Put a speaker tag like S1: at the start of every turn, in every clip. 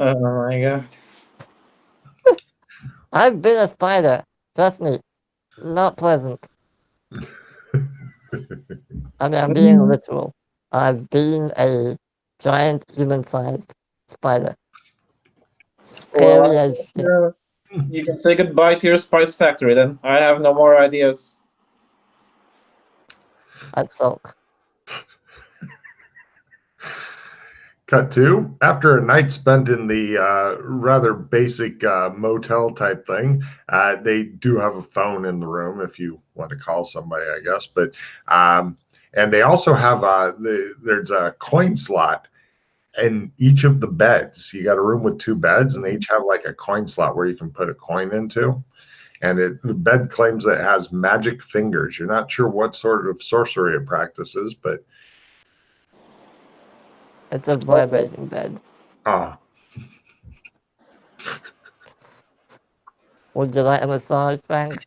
S1: Oh my god.
S2: I've been a spider. Trust me, not pleasant. I mean, I'm being
S1: Mm,
S2: literal. I've been a giant human-sized spider. Scary
S1: Well,
S2: as shit.
S1: you can say goodbye to your spice factory then. I have no more ideas.
S2: I sulk.
S3: Cut two. After a night spent in the rather basic motel type thing, they do have a phone in the room if you want to call somebody, I guess. But and they also have there's a coin slot in each of the beds. You got a room with two beds, and they each have like a coin slot where you can put a coin into. And the bed claims that it has magic fingers. You're not sure what sort of sorcery it practices, but
S2: It's a vibrating bed.
S3: uh,
S2: Would you like a massage, Frank?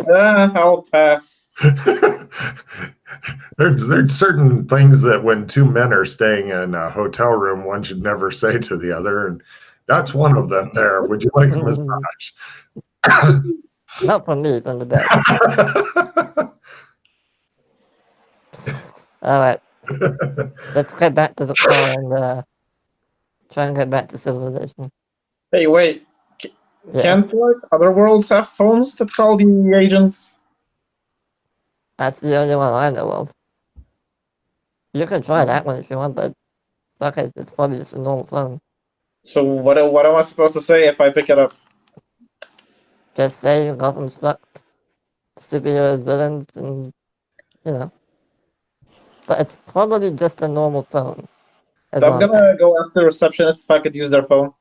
S1: I'll pass.
S3: there's certain things that when two men are staying in a hotel room, one should never say to the other, and that's one of them. There, would you like a massage?
S2: Not from me, from the bed. All right, let's get back to the car and try and get back to civilization.
S1: Hey, wait.
S2: Yes,
S1: Can't like other worlds have phones that call the agents?
S2: that's the only one I know of. You can try that one if you want, but fuck it, it's probably just a normal phone.
S1: So what am I supposed to say if I pick it up?
S2: Just say Gotham's fucked, superheroes, villains, and you know. But it's probably just a normal phone, as
S1: So I'm
S2: long as that.
S1: gonna go ask the receptionist if I could use their phone.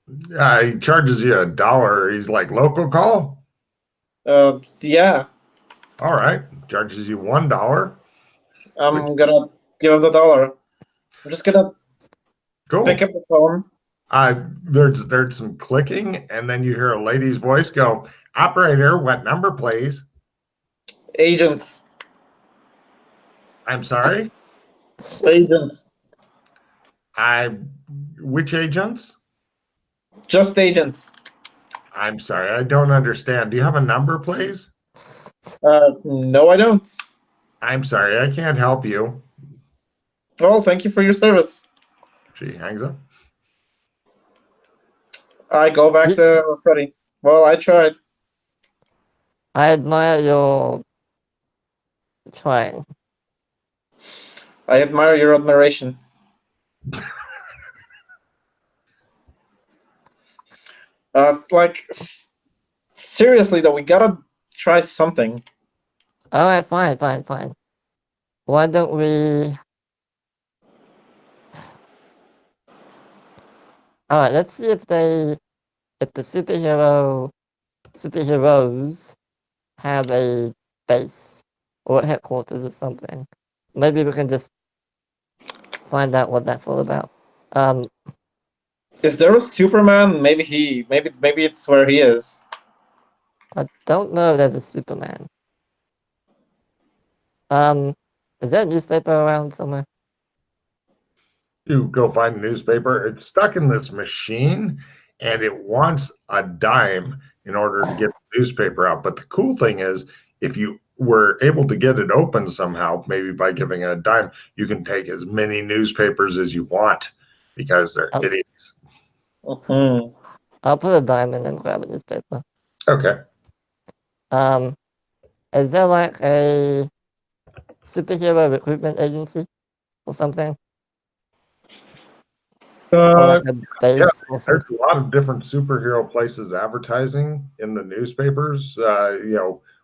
S3: He charges you $1. He's like, local call.
S1: Yeah.
S3: All right, charges you $1.
S1: I'm gonna give him the dollar. I'm just gonna
S3: Cool.
S1: pick up the phone.
S3: There's some clicking, and then you hear a lady's voice go, "Operator, what number, please?"
S1: Agents.
S3: I'm sorry.
S1: Agents.
S3: I. Which agents?
S1: Just agents.
S3: I'm sorry, I don't understand. Do you have a number, please?
S1: No, I don't.
S3: I'm sorry, I can't help you.
S1: Well, thank you for your service.
S3: She hangs up.
S1: I go back to Freddy. Well, I tried.
S2: I admire your trying.
S1: I admire your admiration. Like, seriously though, we gotta try something.
S2: All right, fine. Why don't we? All right, let's see if the superheroes have a base or headquarters or something. Maybe we can just find out what that's all about. Um,
S1: Is there a Superman? Maybe it's where he is.
S2: I don't know if there's a Superman. Is there a newspaper around somewhere?
S3: You go find a newspaper. It's stuck in this machine, and it wants a dime in order to get the newspaper out. But the cool thing is, if you were able to get it open somehow, maybe by giving it a dime, you can take as many newspapers as you want because they're
S2: I'll,
S3: idiots.
S1: Mm-hmm.
S2: I'll put a diamond and grab a newspaper.
S3: Okay.
S2: Is there like a superhero recruitment agency or something? Or
S3: Uh,
S2: like a
S3: yeah,
S2: base or
S3: there's
S2: something?
S3: a lot of different superhero places advertising in the newspapers.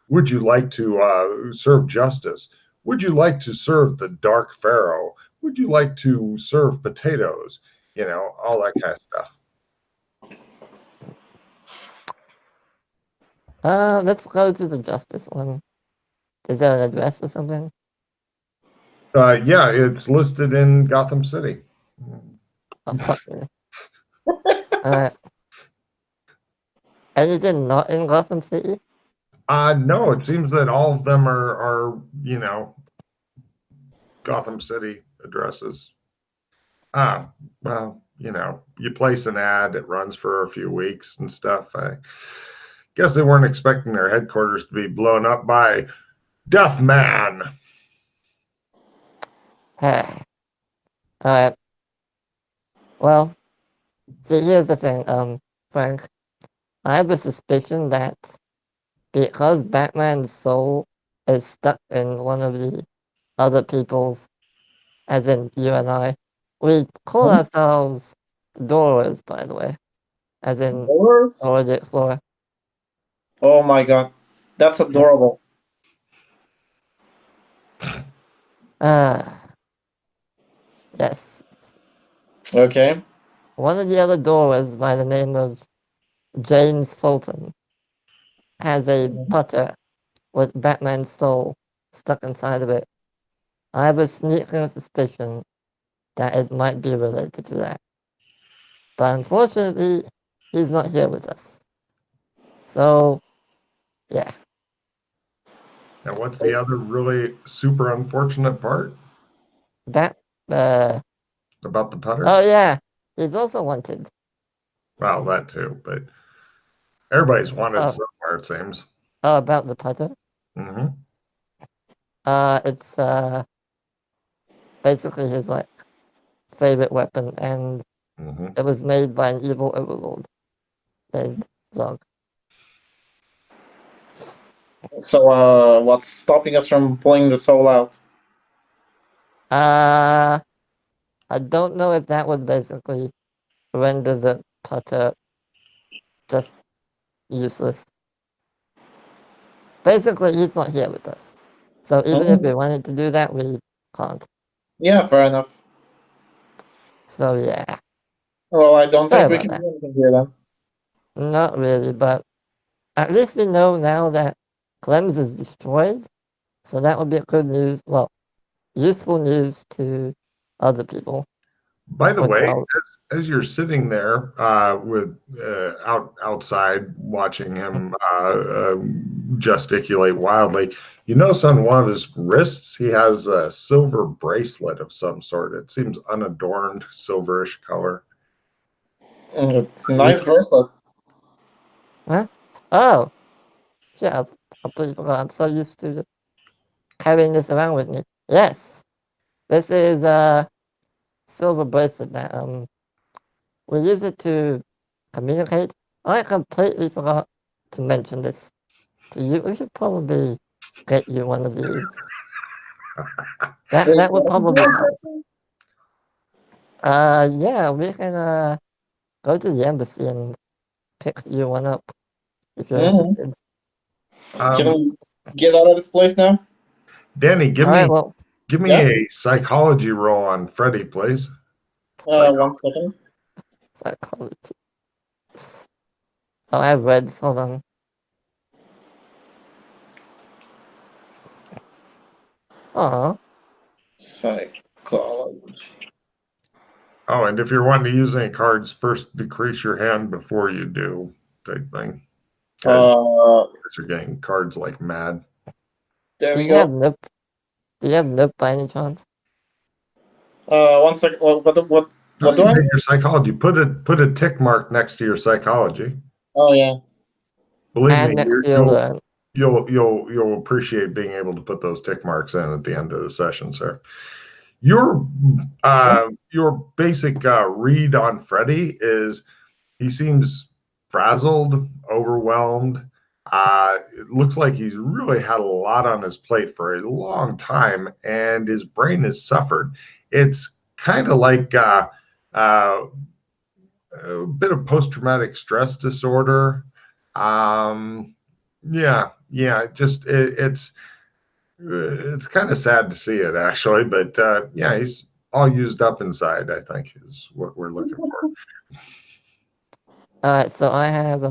S3: Would you like to serve justice? Would you like to serve the Dark Pharaoh? Would you like to serve potatoes? All that kind of stuff.
S2: Let's go to the justice one. Is there an address or something?
S3: Yeah, it's listed in Gotham City.
S2: Oh, fuck me. Alright. Anything not in Gotham City?
S3: No, it seems that all of them are Gotham City addresses. Well, you place an ad, it runs for a few weeks and stuff. I guess they weren't expecting their headquarters to be blown up by Death Man.
S2: All right. Well, see, here's the thing, Frank. I have a suspicion that because Batman's soul is stuck in one of the other people's, as in you and I, we call ourselves Doors, by the way, as in
S1: Doors?
S2: Dora the Explorer.
S1: Oh my god. That's adorable.
S2: Yes.
S1: Okay.
S2: One of the other Doors, by the name of James Fulton, has a putter with Batman's soul stuck inside of it. I have a sneaking suspicion that it might be related to that. But unfortunately, he's not here with us. So, yeah.
S3: And what's the other really super unfortunate part
S2: That,
S3: about the putter?
S2: oh yeah, he's also wanted.
S3: Well, that too, but everybody's wanted somewhere, it seems.
S2: Oh, about the putter?
S3: Mm-hmm.
S2: It's, basically his, like, favorite weapon, and it was made by an evil overlord named Zog.
S1: So, what's stopping us from pulling the soul out?
S2: I don't know if that would basically render the putter just useless. Basically, he's not here with us. So even if we wanted to do that, we can't.
S1: Yeah, fair enough.
S2: So yeah.
S1: Well, I don't
S2: Sorry
S1: think we
S2: about
S1: can
S2: that.
S1: do anything here then.
S2: Not really, but at least we know now that Clems is destroyed. So that would be good news. Well, useful news to other people.
S3: By the
S2: Which
S3: way,
S2: I'll,
S3: as you're sitting there with outside watching him gesticulate wildly, you notice on one of his wrists he has a silver bracelet of some sort. It seems unadorned, silverish color.
S1: Nice bracelet.
S2: huh? Oh, yeah, I completely forgot. I'm so used to carrying this around with me. Yes, this is a silver bracelet that we use it to communicate. I completely forgot to mention this to you. We should probably get you one of these. That would probably help. Yeah, we can go to the embassy and pick you one up if you're interested.
S1: Can we get out of this place now?
S3: Danny, give
S2: All right,
S3: me
S2: well,
S3: a psychology roll on Freddy, please.
S1: 1 second.
S2: psychology. Oh, I have reds. Hold on. Aw.
S1: Psychology.
S3: Oh, and if you're wanting to use any cards, first decrease your hand before you do, type thing. You're getting cards like mad.
S1: There
S2: Do
S1: we
S2: you
S1: go.
S2: have Nope? Do you have Nope by any chance?
S1: 1 second. What
S3: No,
S1: do
S3: you
S1: I?
S3: hit your psychology. Put a tick mark next to your psychology.
S1: Oh yeah.
S3: Believe
S2: And
S3: me,
S2: next to your learn.
S3: you'll appreciate being able to put those tick marks in at the end of the session, sir. Your basic read on Freddy is he seems frazzled, overwhelmed. It looks like he's really had a lot on his plate for a long time, and his brain has suffered. It's kind of like a bit of post-traumatic stress disorder. It's kind of sad to see it actually, but yeah, he's all used up inside, I think, is what we're looking for.
S2: Alright, so I have,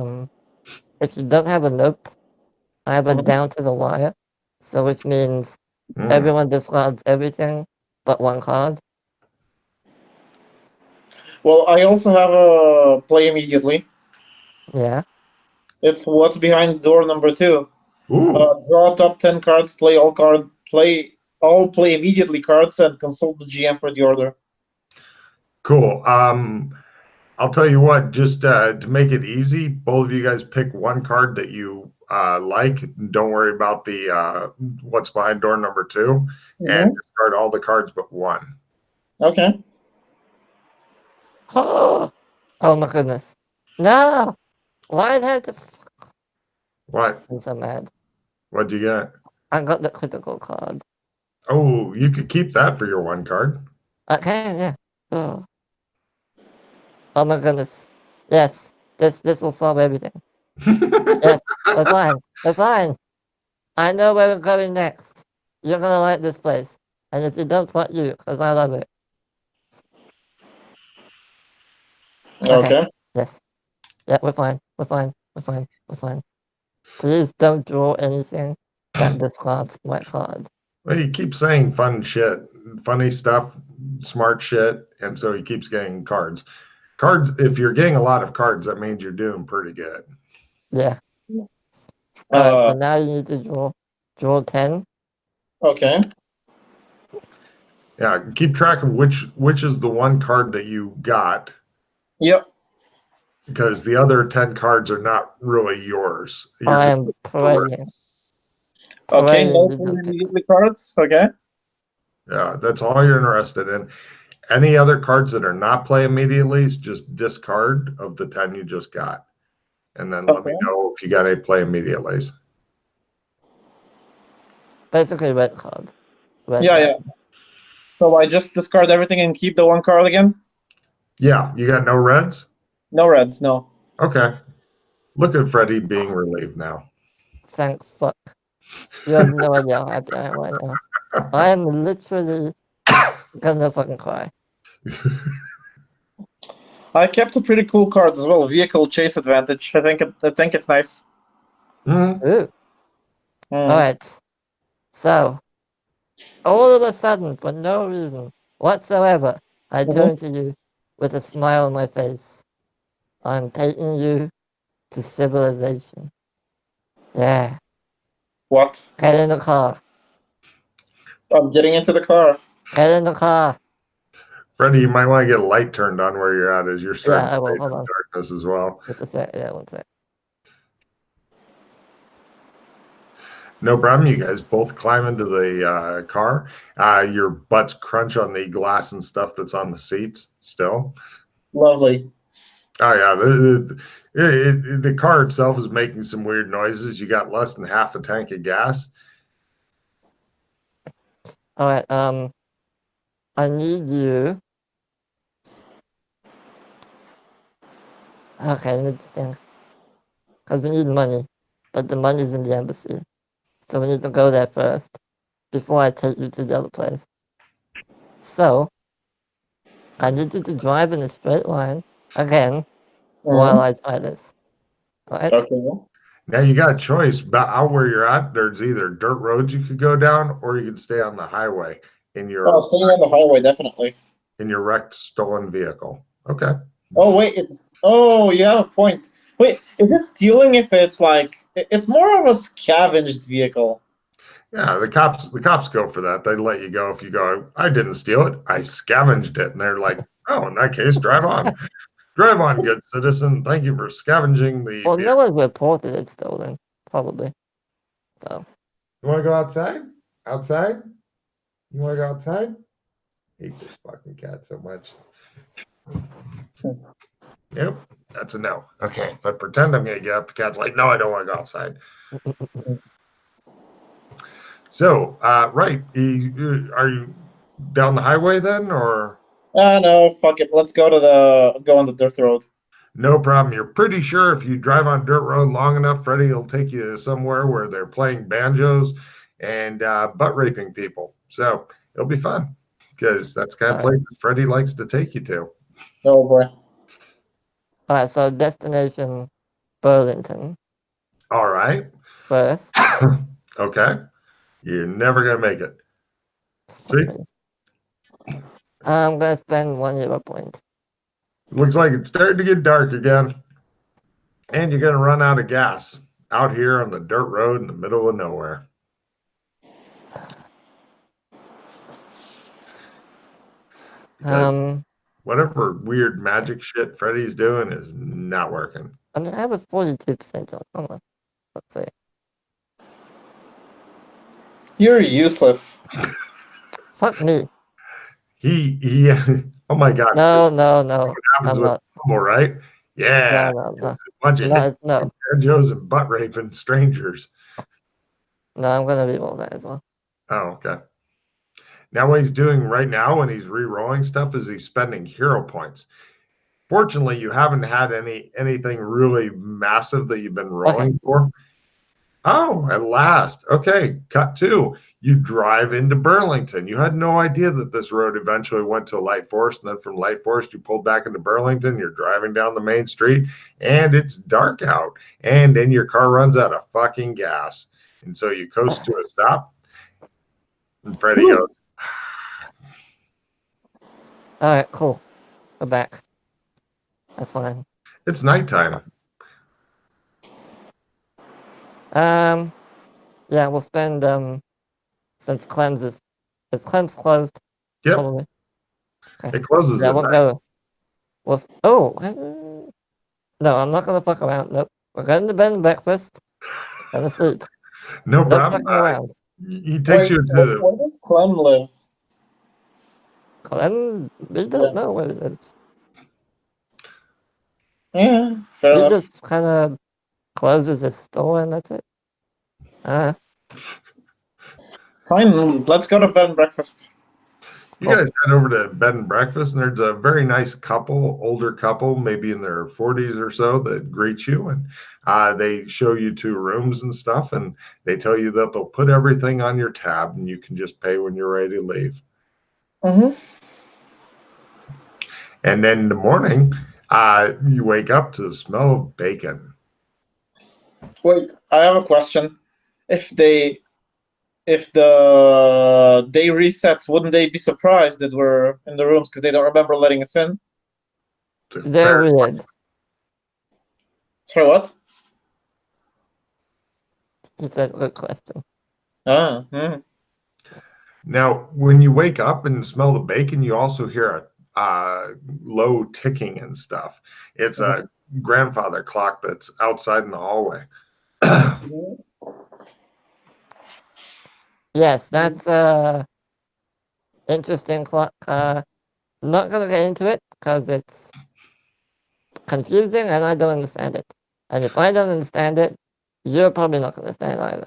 S2: if you don't have a Nope, I have a down to the wire. So which means everyone discards everything but one card.
S1: Well, I also have a play immediately.
S2: Yeah.
S1: It's what's behind door number 2.
S3: Ooh.
S1: Draw top 10 cards. Play all play immediately cards and consult the GM for the order.
S3: Cool. I'll tell you what, just to make it easy, both of you guys pick one card that you like. Don't worry about the what's behind door number 2, and discard all the cards but one.
S1: Okay.
S2: Oh my goodness. No! Why did I have to...
S3: What?
S2: I'm so mad.
S3: What'd you get?
S2: I got the critical card.
S3: Oh, you could keep that for your one card.
S2: Okay, yeah. Oh my goodness. Yes. This will solve everything. Yes. We're fine. We're fine. I know where we're going next. You're gonna like this place. And if you don't, fuck you, because I love it.
S1: Okay.
S2: Yes. Yeah, we're fine. We're fine. We're fine. We're fine. Please don't draw anything that discards my card.
S3: Well, he keeps saying fun shit, funny stuff, smart shit, and so he keeps getting cards. Cards. If you're getting a lot of cards, that means you're doing pretty good.
S2: Yeah. Alright, so now you need to draw 10.
S1: Okay.
S3: Yeah, keep track of which is the one card that you got,
S1: Yep.
S3: because the other 10 cards are not really yours.
S2: I am praying.
S1: Okay,
S2: Praying
S1: no
S2: you don't take
S1: immediately cards. Okay.
S3: Yeah, that's all you're interested in. Any other cards that are not play immediately is just discard of the 10 you just got. And then let me know if you got any play immediatelys.
S2: basically red cards.
S1: Yeah. So I just discard everything and keep the one card again?
S3: Yeah, you got no reds?
S1: No reds, no.
S3: Okay. Look at Freddie being relieved now.
S2: Thank fuck. You have no idea how happy I am right now. I am literally gonna fucking cry.
S1: I kept a pretty cool card as well, vehicle chase advantage. I think it's nice.
S2: Ooh. Alright. So, all of a sudden, for no reason whatsoever, I turn to you with a smile on my face. I'm taking you to civilization. Yeah.
S1: What?
S2: Get in the car.
S1: I'm getting into the car.
S2: Get in the car.
S3: Freddie, you might want to get a light turned on where you're at as you're starting
S2: Yeah, I
S3: to
S2: will.
S3: fade
S2: Hold
S3: in
S2: on.
S3: darkness as well.
S2: Just a sec. Yeah, one sec.
S3: No problem. You guys both climb into the car. Your butts crunch on the glass and stuff that's on the seats still.
S1: Lovely.
S3: Oh, yeah. The car itself is making some weird noises. You got less than half a tank of gas.
S2: Alright, I need you. Okay, let me just think. Because we need money. But the money's in the embassy. So we need to go there first. Before I take you to the other place. So, I need you to drive in a straight line. Again. While I try this. Alright?
S1: Okay.
S3: Now you got a choice. About out where you're at, there's either dirt roads you could go down, or you could stay on the highway in your
S1: staying on the highway, definitely.
S3: wrecked stolen vehicle. Okay.
S1: Oh wait, you have a point. Wait, is it stealing if it's like it's more of a scavenged vehicle?
S3: Yeah, the cops go for that. They let you go if you go, I didn't steal it, I scavenged it. And they're like, oh, in that case, drive on. Drive on, good citizen. Thank you for scavenging the
S2: Well,
S3: vehicle.
S2: no one's reported it stolen. Probably. So.
S3: You want to go outside? Outside? You want to go outside? I hate this fucking cat so much. Yep, that's a no. Okay, if I pretend I'm going to get up, the cat's like, no, I don't want to go outside. So, right, are you down the highway then, or?
S1: No, fuck it. Let's go on the dirt road.
S3: No problem. You're pretty sure if you drive on dirt road long enough, Freddie will take you somewhere where they're playing banjos and butt raping people. So it'll be fun because that's the kind of place that Freddie likes to take you to.
S1: Oh boy.
S2: Alright, so destination Burlington.
S3: All right.
S2: First.
S3: Okay. You're never going to make it. See?
S2: I'm going to spend 1 hero point.
S3: Looks like it's starting to get dark again. And you're going to run out of gas out here on the dirt road in the middle of nowhere. whatever weird magic shit Freddy's doing is not working.
S2: I mean, I have a 42% chance. Hold on. Let's see.
S1: You're useless.
S2: Fuck me.
S3: He oh my god.
S2: No.
S3: What happens
S2: I'm
S3: with
S2: not.
S3: Fumble, right? Yeah.
S2: No.
S3: It's a bunch of
S2: No.
S3: Joes and butt raping strangers.
S2: No, I'm gonna re-roll that as well.
S3: Oh, okay. Now what he's doing right now when he's re-rolling stuff is he's spending hero points. Fortunately, you haven't had anything really massive that you've been rolling for. Oh, at last. Okay, cut 2. You drive into Burlington. You had no idea that this road eventually went to Light Forest, and then from Light Forest, you pulled back into Burlington. You're driving down the main street, and it's dark out. And then your car runs out of fucking gas. And so you coast to a stop, and Freddy goes,
S2: Alright, cool. We're back. That's fine.
S3: it's nighttime.
S2: Yeah, we'll spend, since Clem's closed.
S3: Yep.
S2: Probably. Okay.
S3: It closes
S2: Yeah,
S3: at
S2: we'll
S3: night.
S2: go. No, I'm not gonna fuck around. Nope. We're going to bed and breakfast. And sleep.
S3: No
S2: No
S3: problem.
S2: fucking around.
S3: He takes you to
S1: Where does Clem live?
S2: Clem, we don't know where it is.
S1: Yeah, fair
S2: He
S1: enough.
S2: just kind of closes his store and that's it.
S1: Fine, let's go to bed and breakfast.
S3: You guys head over to bed and breakfast, and there's a very nice couple, older couple, maybe in their 40s or so, that greet you, and they show you 2 rooms and stuff, and they tell you that they'll put everything on your tab, and you can just pay when you're ready to leave.
S1: Mm-hmm.
S3: And then in the morning, you wake up to the smell of bacon.
S1: Wait, I have a question. If the day resets, wouldn't they be surprised that we're in the rooms because they don't remember letting us in?
S2: They're weird.
S1: Sorry, what?
S2: He said, good question.
S3: Now, when you wake up and smell the bacon, you also hear a low ticking and stuff. It's a grandfather clock that's outside in the hallway.
S2: Yes, that's interesting clock. Not gonna get into it because it's confusing and I don't understand it. And if I don't understand it, you're probably not gonna understand either.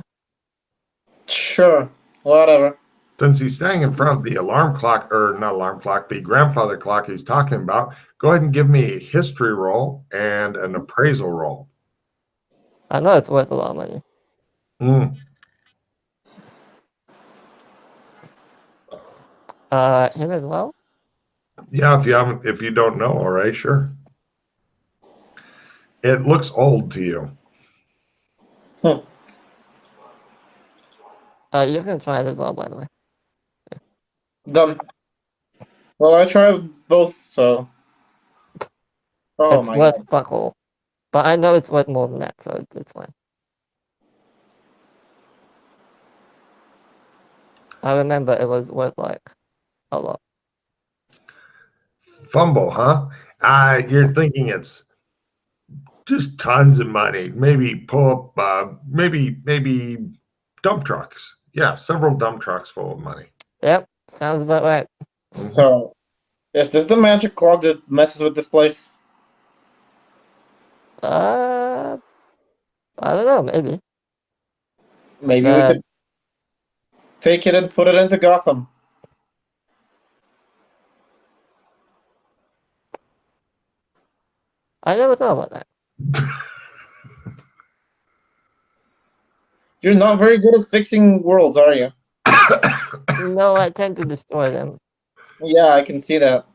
S1: Sure, whatever.
S3: Since he's standing in front of the alarm clock, or not alarm clock, the grandfather clock he's talking about, go ahead and give me a history roll and an appraisal roll.
S2: I know it's worth a lot of money. Him as well?
S3: Yeah, if you don't know, all right, sure. It looks old to you.
S2: You can try it as well, by the way.
S1: Done. Well, I tried both, so. Oh
S2: it's
S1: my
S2: worth
S1: god.
S2: fuck all. But I know it's worth more than that, so it's fine. I remember it was worth like a lot.
S3: Fumble, huh? You're thinking it's just tons of money. Maybe pull up, maybe dump trucks. Yeah, several dump trucks full of money.
S2: Yep, sounds about right.
S1: So, is this the magic clock that messes with this place?
S2: I don't know, maybe.
S1: Maybe we could take it and put it into Gotham.
S2: I never thought about that.
S1: You're not very good at fixing worlds, are you?
S2: No, I tend to destroy them.
S1: Yeah, I can see that.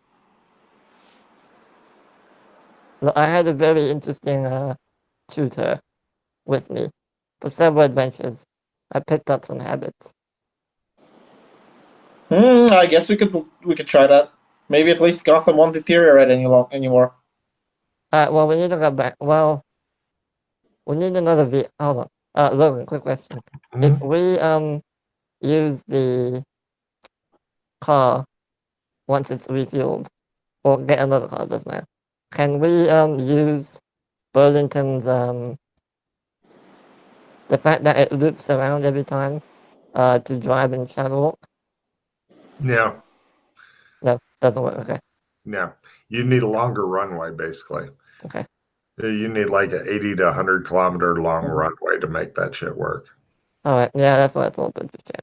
S2: I had a very interesting tutor with me for several adventures. I picked up some habits.
S1: I guess we could try that. Maybe at least Gotham won't deteriorate anymore.
S2: Well, we need to go back. Well, we need another Hold on. Logan, quick question. If we use the car once it's refueled, or get another car, doesn't matter. Can we use Burlington's the fact that it loops around every time to drive in Shadow Walk?
S3: Yeah,
S2: No, doesn't work. Okay.
S3: yeah. You need a longer runway, basically.
S2: Okay.
S3: You need like an 80 to 100-kilometer long runway to make that shit work.
S2: All right. Yeah, that's what I thought. But just check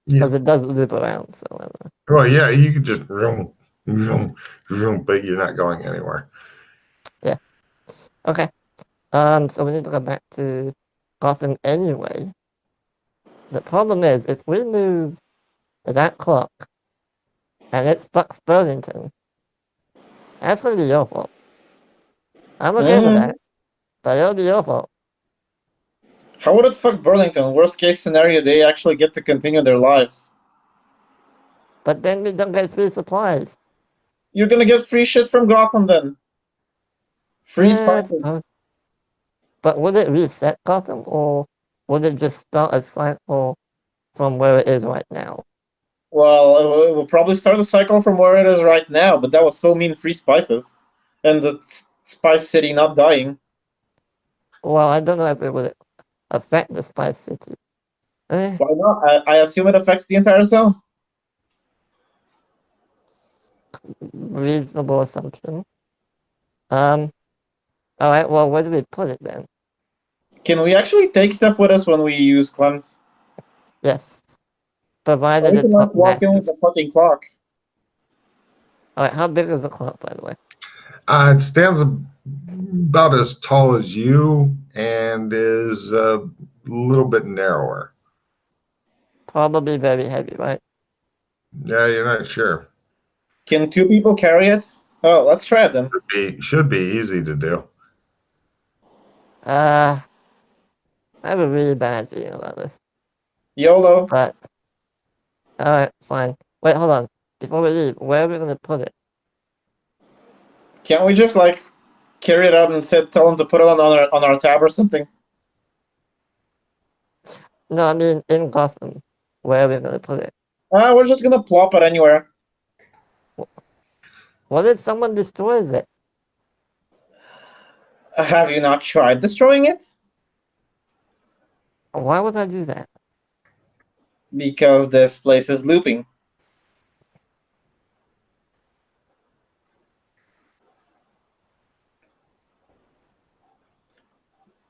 S2: because it does loop around. So.
S3: Well, yeah, you could just vroom, vroom, vroom, but you're not going anywhere.
S2: Yeah. Okay. So we need to go back to Gotham anyway. The problem is if we move that clock and it fucks Burlington, that's gonna be your fault. I'm okay with that, but it'll be your fault.
S1: How would it fuck Burlington? Worst case scenario, they actually get to continue their lives.
S2: But then we don't get free supplies.
S1: You're gonna get free shit from Gotham then. Free spices.
S2: But would it reset Gotham, or would it just start a cycle from where it is right now?
S1: Well, it will probably start the cycle from where it is right now, but that would still mean free spices. And the Spice City not dying.
S2: Well, I don't know if it would affect the Spice City.
S1: Why not? I assume it affects the entire zone.
S2: Reasonable assumption. Alright, well, where do we put it then?
S1: Can we actually take stuff with us when we use Clems?
S2: Yes. Provided
S1: So we
S2: it's
S1: cannot
S2: not
S1: walk in with
S2: massive.
S1: the fucking clock.
S2: Alright, how big is the clock, by the way?
S3: It stands about as tall as you and is a little bit narrower.
S2: Probably very heavy, right?
S3: Yeah, you're not sure.
S1: Can 2 people carry it? Oh, let's try it then.
S3: Should be easy to do.
S2: I have a really bad feeling about this.
S1: YOLO.
S2: But, alright, fine. Wait, hold on. Before we leave, where are we going to put it?
S1: Can't we just, like, carry it out and tell them to put it on our tab or something?
S2: No, I mean, in Gotham. Where are we going to put it?
S1: We're just gonna plop it anywhere.
S2: What if someone destroys it?
S1: Have you not tried destroying it?
S2: Why would I do that?
S1: Because this place is looping.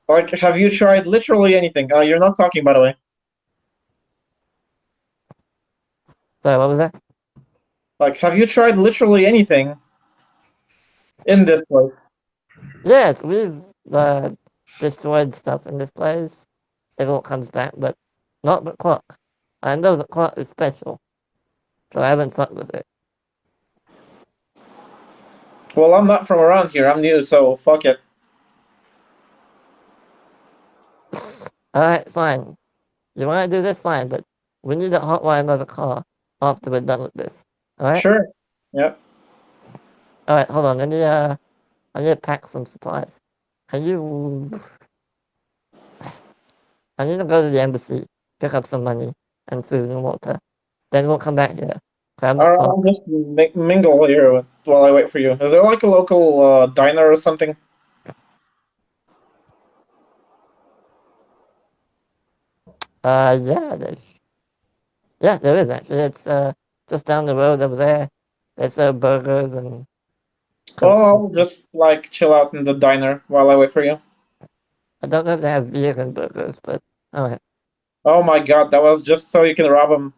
S1: Like, have you tried literally anything? You're not talking, by the way.
S2: Sorry, what was that?
S1: Like, have you tried literally anything in this place?
S2: Yes, we've destroyed stuff in this place. It all comes back, but not the clock. I know the clock is special, so I haven't fucked with it.
S1: Well, I'm not from around here. I'm new, so fuck it.
S2: Alright, fine. You want to do this? Fine, but we need to hotwire another car after we're done with this. Alright?
S1: Sure. Yep.
S2: Alright, hold on. I need to pack some supplies. Can you... I need to go to the embassy, pick up some money and food and water. Then we'll come back here. Grab the
S1: Alright,
S2: clock.
S1: I'll just mingle here while I wait for you. Is there like a local diner or something?
S2: Yeah, there is actually. It's just down the road over there. There's burgers and...
S1: Well, I'll just like chill out in the diner while I wait for you.
S2: I don't know if they have vegan burgers, but alright.
S1: Oh my god, that was just so you can rob him.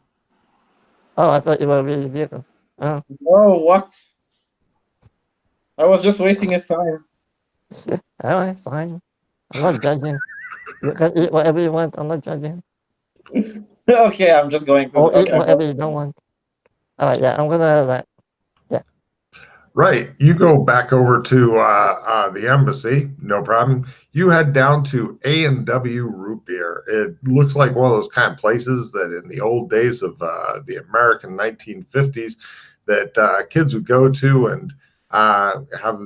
S2: Oh, I thought you were really vegan. Oh.
S1: Oh, what? I was just wasting his time.
S2: Alright, fine. I'm not judging. You can eat whatever you want. I'm not judging.
S1: Okay, I'm just going to...
S2: Or eat
S1: Okay,
S2: whatever you don't want. Alright, yeah, I'm gonna
S3: Right. You go back over to the embassy, no problem. You head down to A&W Root Beer. It looks like one of those kind of places that in the old days of the American 1950s that kids would go to and have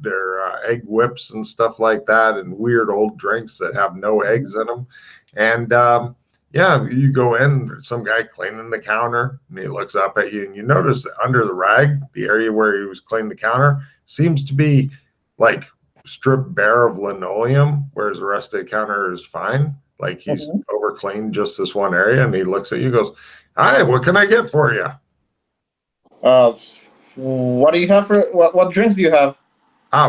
S3: their egg whips and stuff like that and weird old drinks that have no eggs in them. And Yeah, you go in, there's some guy cleaning the counter, and he looks up at you, and you notice that under the rag, the area where he was cleaning the counter, seems to be like stripped bare of linoleum, whereas the rest of the counter is fine. Like he's over cleaned just this one area, and he looks at you and goes, "Hi, what can I get for you?"
S1: What do you have for what drinks do you have?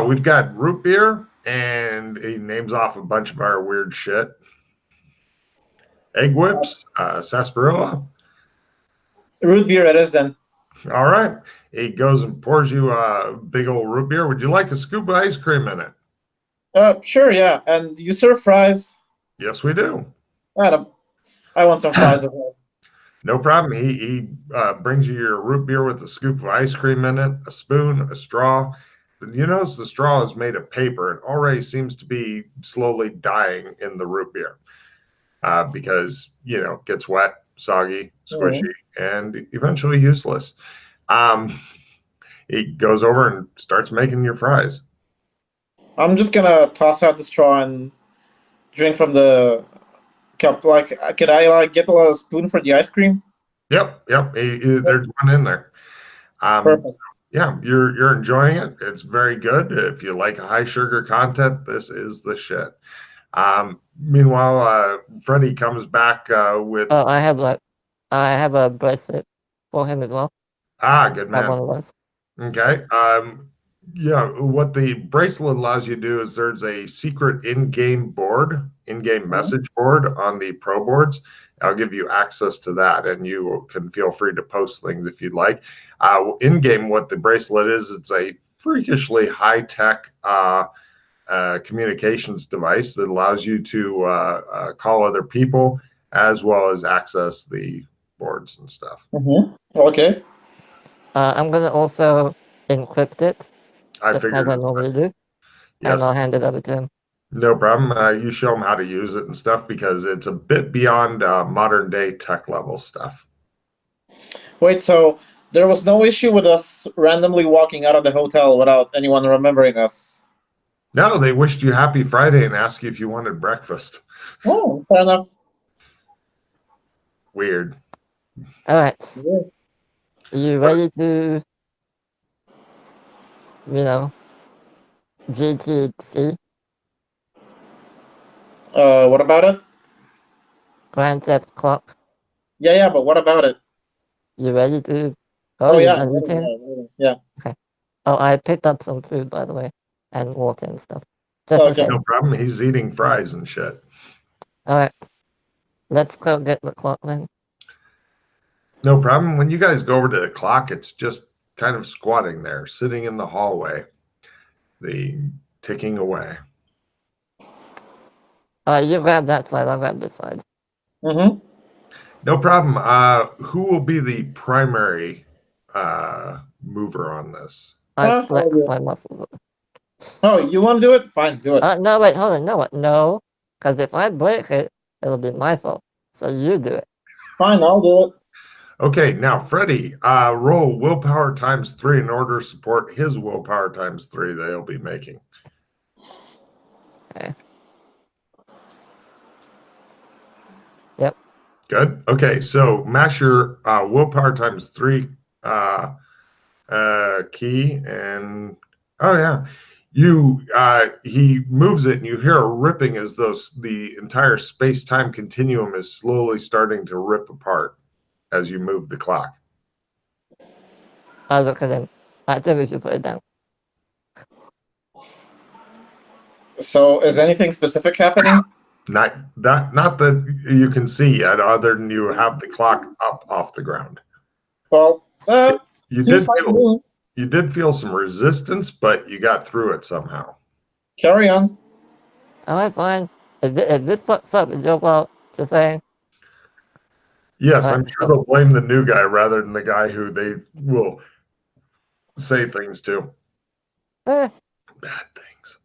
S3: We've got root beer, and he names off a bunch of our weird shit. Egg whips, sarsaparilla.
S1: Root beer it is then.
S3: All right. He goes and pours you a big old root beer. Would you like a scoop of ice cream in it?
S1: Sure, yeah. And you serve fries?
S3: Yes, we do.
S1: I want some fries as well.
S3: No problem. He brings you your root beer with a scoop of ice cream in it, a spoon, a straw. You notice the straw is made of paper and already seems to be slowly dying in the root beer because, it gets wet, soggy, squishy, and eventually useless. He goes over and starts making your fries.
S1: I'm just gonna toss out the straw and drink from the cup. Like, could I get a spoon for the ice cream?
S3: Yep. There's one in there.
S1: Perfect.
S3: Yeah, you're enjoying it. It's very good. If you like high sugar content, this is the shit. Meanwhile, Freddie comes back with.
S2: Oh, I have a bracelet for him as well.
S3: Good
S2: I have
S3: man.
S2: one of those.
S3: Okay. Yeah, what the bracelet allows you to do is there's a secret in-game message board on the pro boards. I'll give you access to that, and you can feel free to post things if you'd like. In-game, what the bracelet is, it's a freakishly high-tech communications device that allows you to call other people as well as access the boards and stuff.
S1: Okay.
S2: I'm gonna also encrypt it,
S3: I
S2: just
S3: figured
S2: as I normally do,
S3: yes.
S2: and I'll hand it over to him.
S3: No problem. You show them how to use it and stuff because it's a bit beyond modern day tech level stuff.
S1: Wait, so there was no issue with us randomly walking out of the hotel without anyone remembering us?
S3: No, they wished you happy Friday and asked you if you wanted breakfast.
S1: Oh, fair enough.
S3: Weird.
S2: All right. Are you ready to, GTC?
S1: What about it?
S2: Grand Theft Clock?
S1: Yeah, but what about it?
S2: You ready to?
S1: Oh,
S2: you
S1: yeah.
S2: done eating?
S1: Yeah.
S2: Okay. Oh, I picked up some food, by the way, and water and stuff. Just in
S1: Okay.
S2: case.
S3: No problem. He's eating fries and shit.
S2: All right. Let's go get the clock then.
S3: No problem. When you guys go over to the clock, it's just kind of squatting there, sitting in the hallway, the ticking away.
S2: You grab that side, I'll grab this side.
S3: No problem. Who will be the primary mover on this?
S2: I flex my muscles.
S1: Oh, you want to do it? Fine, do it.
S2: No, wait, hold on. No, because if I break it, it'll be my fault. So you do it.
S1: Fine, I'll do it.
S3: Okay, now Freddie, roll willpower times 3 in order to support his willpower times 3 that he'll be making.
S2: Okay. Yep.
S3: Good. Okay, so mash your willpower times 3 key, and oh yeah, he moves it, and you hear a ripping as though the entire space-time continuum is slowly starting to rip apart as you move the clock.
S2: I look at him. I think we should put it down.
S1: So, is anything specific happening?
S3: Not that you can see yet, other than you have the clock up off the ground.
S1: Well,
S3: you did feel some resistance, but you got through it somehow.
S1: Carry on.
S2: All right, fine. If this fucks up, it's your fault. Just saying.
S3: Yes, I'm sure they'll blame the new guy rather than the guy who they will say things to. Bad things.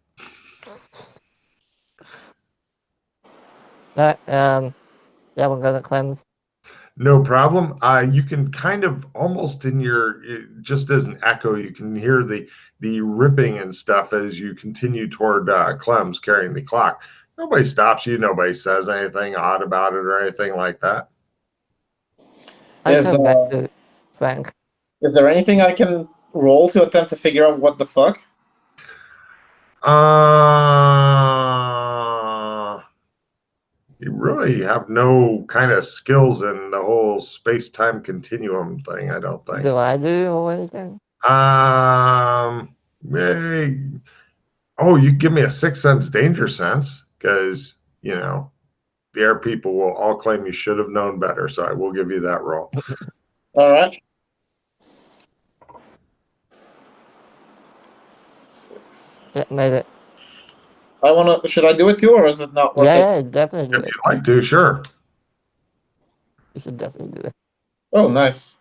S2: All right, yeah, we're gonna cleanse.
S3: No problem. You can kind of almost just as an echo, you can hear the ripping and stuff as you continue toward Clem's carrying the clock. Nobody stops you. Nobody says anything odd about it or anything like that.
S2: I
S1: Is
S2: turn back to Frank.
S1: is there anything I can roll to attempt to figure out what the fuck?
S3: You really have no kind of skills in the whole space-time continuum thing, I don't think.
S2: Do I do or anything?
S3: You give me a sixth sense danger sense, because, the air people will all claim you should have known better, so I will give you that roll.
S1: All right. 6.
S2: Yeah, made it.
S1: Should I do it too, or is it not worth it?
S2: Yeah, definitely do
S3: If
S2: it.
S3: you'd like to, sure.
S2: You should definitely do it.
S1: Oh, nice.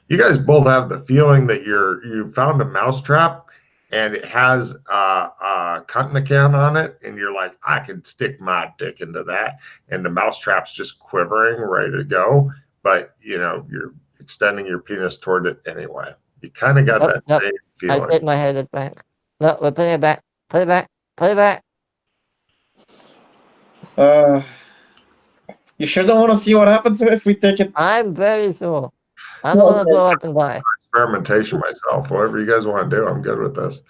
S3: You guys both have the feeling that you found a mousetrap and it has a cutting can on it, and you're like, I could stick my dick into that, and the mousetrap's just quivering, ready to go, but you're extending your penis toward it anyway. You kind of got that same
S2: I
S3: feeling.
S2: hit my head at Frank. No, we're putting it back. Put it back. Put it back.
S1: You sure don't want to see what happens if we take it?
S2: I'm very sure. I don't want to blow up and die.
S3: Experimentation myself. Whatever you guys want to do, I'm good with this.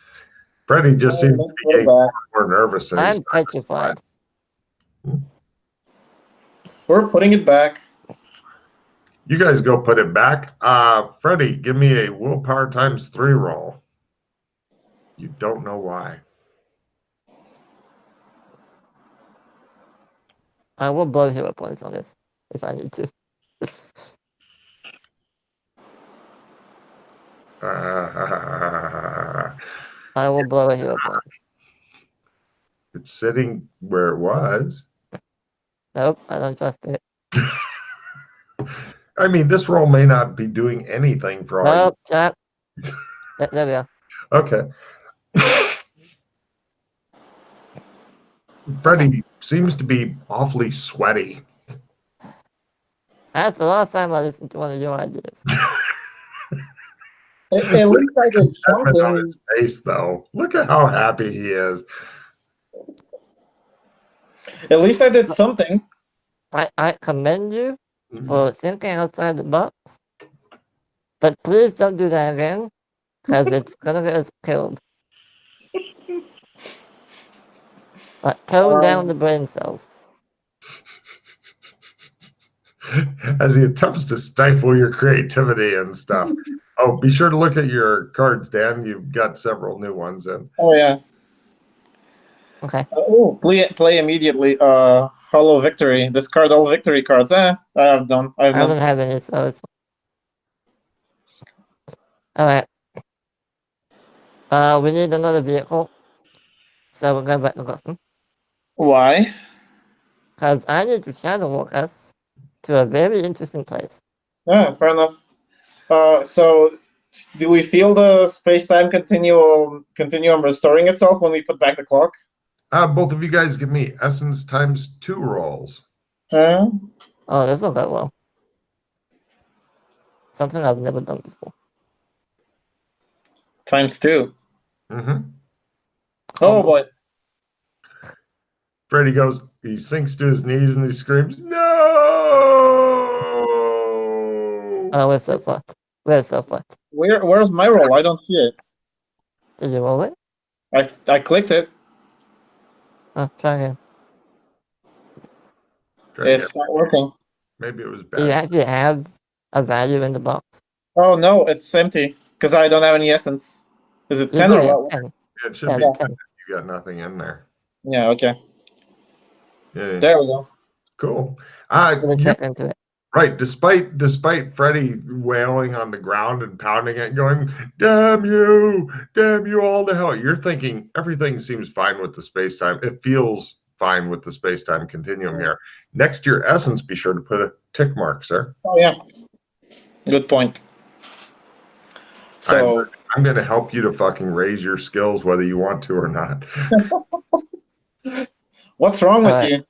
S3: Freddie just seems to be getting more nervous. And
S2: I'm petrified.
S1: We're putting it back.
S3: You guys go put it back. Freddie, give me a willpower times 3 roll. You don't know why.
S2: I will blow hero points on this if I need to. I will blow a hero point.
S3: It's sitting where it was.
S2: Nope, I don't trust it.
S3: I mean, this roll may not be doing anything for all
S2: Nope, chat. There we go.
S3: Okay. Freddie seems to be awfully sweaty.
S2: That's the last time I listened to one of your ideas.
S1: At least I did something.
S3: On his face, though. Look at how happy he is.
S1: At least I did something.
S2: I commend you for thinking outside the box. But please don't do that again, because it's gonna get us killed. Tone down the brain cells.
S3: As he attempts to stifle your creativity and stuff. Oh, be sure to look at your cards, Dan. You've got several new ones in.
S1: Oh, yeah.
S2: Okay.
S1: Play immediately. Hollow Victory. Discard all victory cards. I have done.
S2: I don't have any, so it's alright. We need another vehicle. So we're going back to Gotham.
S1: Why?
S2: Because I need to shadow walk us to a very interesting place.
S1: Yeah, fair enough. So do we feel the space-time continuum restoring itself when we put back the clock?
S3: Both of you guys give me essence times 2 rolls.
S2: Oh, this will go well. Something I've never done before.
S1: Times 2.
S3: Mm-hmm.
S1: Oh boy.
S3: Freddie goes, he sinks to his knees and he screams, no!
S2: Oh, we're so fucked. We're so fucked.
S1: Where's my roll? I don't see it.
S2: Did you roll it?
S1: I clicked it.
S2: Oh, try again.
S1: It's not working.
S3: Maybe it was bad.
S2: Do you actually have a value in the box?
S1: Oh no, it's empty because I don't have any essence. Is it 10 or what?
S2: 10.
S3: It should be 10. You got nothing in there.
S1: Yeah, okay.
S3: Yeah.
S1: There we go.
S3: Cool.
S2: Check into it.
S3: Right. Despite Freddie wailing on the ground and pounding it, going, damn you all to hell. You're thinking everything seems fine with the space-time. It feels fine with the space-time continuum here. Next to your essence, be sure to put a tick mark, sir.
S1: Oh yeah. Good point. So
S3: I'm going to help you to fucking raise your skills whether you want to or not.
S1: What's wrong with you?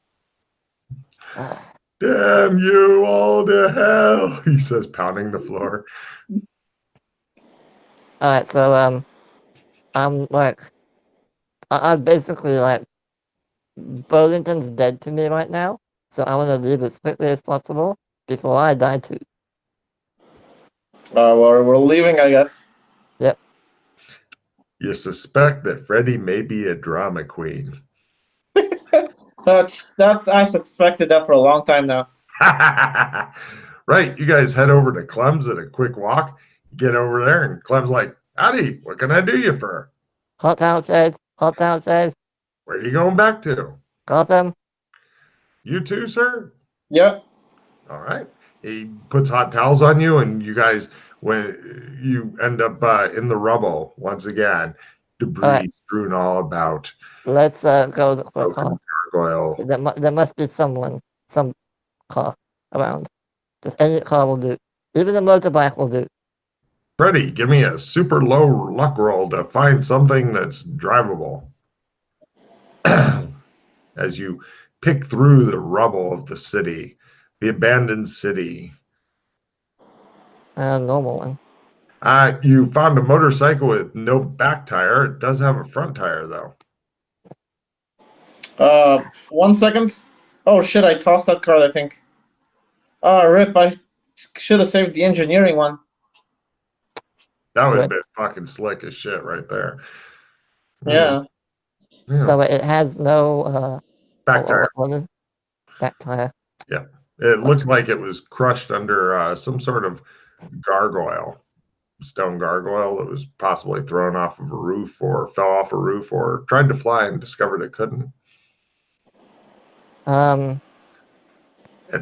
S3: Damn you all to hell, he says, pounding the floor.
S2: Alright, so, I'm like, I basically, like, Burlington's dead to me right now, so I want to leave as quickly as possible before I die too.
S1: We're leaving, I guess.
S2: Yep.
S3: You suspect that Freddy may be a drama queen.
S1: That's I've suspected that for a long time now.
S3: Right, you guys head over to Clem's at a quick walk. Get over there, and Clem's like, "Howdy, what can I do you for?
S2: Hot town shave. Hot town shave.
S3: Where are you going back to?
S2: Gotham.
S3: You too, sir?
S1: Yep.
S3: All right." He puts hot towels on you, and you guys, when you end up in the rubble once again, debris
S2: Alright.
S3: strewn all about.
S2: Let's go to quick car.
S3: Broken gargoyle.
S2: There must be some car around. Just any car will do. Even a motorbike will do.
S3: Freddy, give me a super low luck roll to find something that's drivable. As you pick through the rubble of the city, the abandoned city.
S2: Normal one.
S3: You found a motorcycle with no back tire. It does have a front tire, though.
S1: 1 second. Oh shit! I tossed that card, I think. Rip! I should have saved the engineering one.
S3: That would have
S2: Right.
S3: been fucking slick as shit right there.
S1: Yeah.
S3: Yeah.
S2: So it has no
S3: Back tire.
S2: what is back tire?
S3: Yeah. It looks like it was crushed under some sort of gargoyle, stone gargoyle that was possibly thrown off of a roof or fell off a roof or tried to fly and discovered it couldn't. At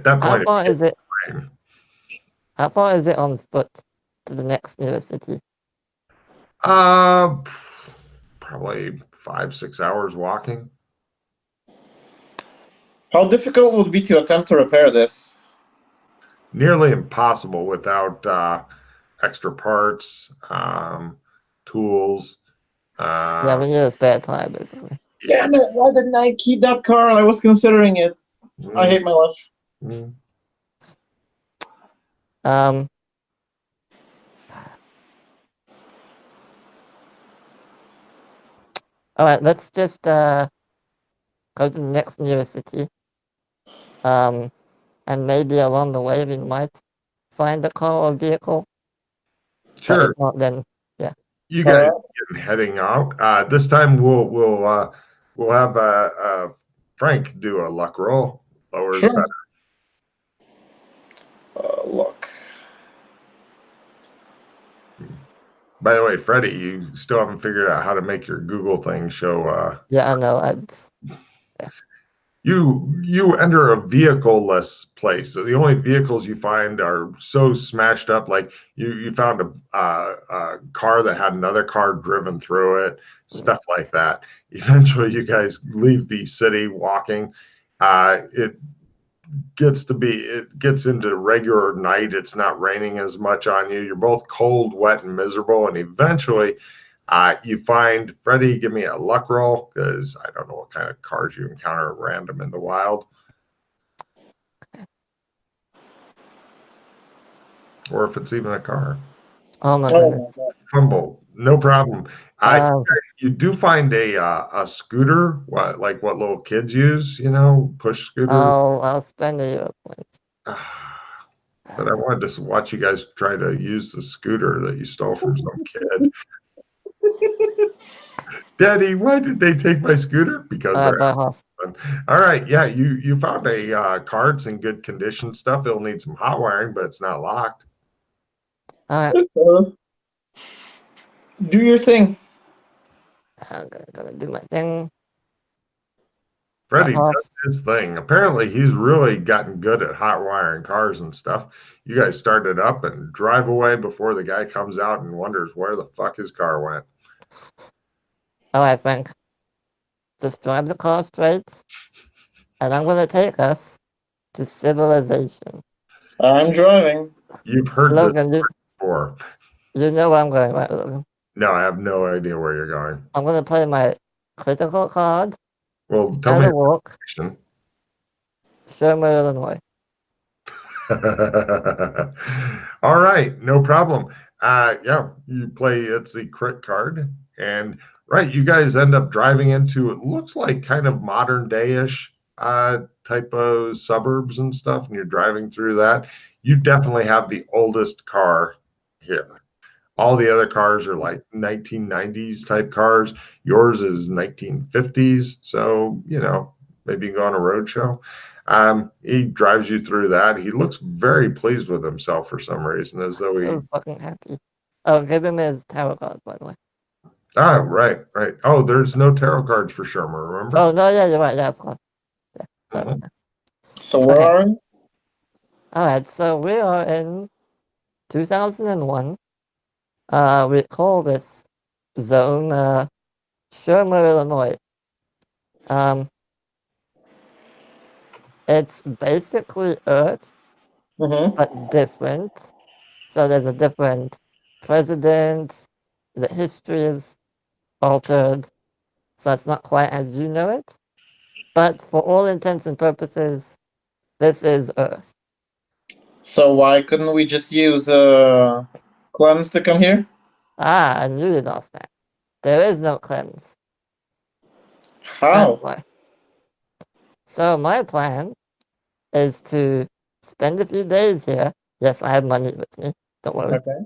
S3: that
S2: How
S3: point,
S2: far is it?
S3: rain.
S2: How far is it on foot to the next nearest city?
S3: Probably 5-6 hours walking.
S1: How difficult would it be to attempt to repair this?
S3: Nearly impossible without extra parts, tools.
S2: Yeah, we need a spare tire, basically.
S1: Damn it! Why didn't I keep that car? I was considering it. I hate my life.
S3: Mm.
S2: Alright, let's just go to the next nearest city. And maybe along the way we might find a car or vehicle.
S3: Sure.
S2: But if not, then
S3: You guys get heading out. This time we'll have Frank do a luck roll. Lower is
S1: Sure.
S3: better.
S1: Look.
S3: By the way, Freddie, you still haven't figured out how to make your Google thing show.
S2: yeah, I know.
S3: You enter a vehicle-less place. So the only vehicles you find are so smashed up. Like you found a car that had another car driven through it, stuff like that. Eventually, you guys leave the city walking. It gets into regular night. It's not raining as much on you. You're both cold, wet, and miserable. And eventually, you find Freddie. Give me a luck roll because I don't know what kind of cars you encounter at random in the wild, or if it's even a car.
S2: Oh my goodness.
S3: Fumble, no problem.
S2: Um,
S3: You do find a scooter, what little kids use, push scooter.
S2: I'll spend a Euro point.
S3: But I wanted to watch you guys try to use the scooter that you stole from some kid. Daddy, why did they take my scooter? Because they're
S2: By half.
S3: all right. Yeah, you found a car. It's in good condition stuff. It'll need some hot wiring, but it's not locked.
S2: All right.
S1: Do your thing.
S2: I'm gonna do my thing.
S3: Freddie does his thing. Apparently, he's really gotten good at hot wiring cars and stuff. You guys start it up and drive away before the guy comes out and wonders where the fuck his car went.
S2: All right, Frank. Just drive the car straight, and I'm gonna take us to civilization.
S1: I'm driving.
S3: You've heard
S2: Logan,
S3: this before.
S2: You know where I'm going, right, Logan?
S3: No, I have no idea where you're going.
S2: I'm gonna play my critical card.
S3: Well, tell me.
S2: Walk. Shermer, Illinois.
S3: All right, no problem. Yeah, you play it's the crit card, and Right, you guys end up driving into it looks like kind of modern day-ish type of suburbs and stuff, and you're driving through that. You definitely have the oldest car here. All the other cars are like 1990s type cars. Yours is 1950s, so maybe you can go on a road show. He drives you through that. He looks very pleased with himself for some reason, as though he.
S2: So fucking happy. Oh, give him his tarot cards, by the way.
S3: Ah, right, right. Oh, there's no tarot cards for Shermer, remember?
S2: Oh no, yeah, you're right. Yeah, of course. Yeah, sorry about that.
S1: So where
S2: Okay.
S1: are we?
S2: All right, so we are in 2001. We call this zone Shermer, Illinois. Um, it's basically Earth,
S1: Mm-hmm.
S2: but different. So there's a different president. The history is altered, so it's not quite as you know it. But for all intents and purposes, this is Earth.
S1: So why couldn't we just use Clems to come here?
S2: Ah, I knew you'd ask that. There is no Clems. That's
S1: How?
S2: why. So my plan is to spend a few days here. Yes, I have money with me. Don't worry.
S1: Okay.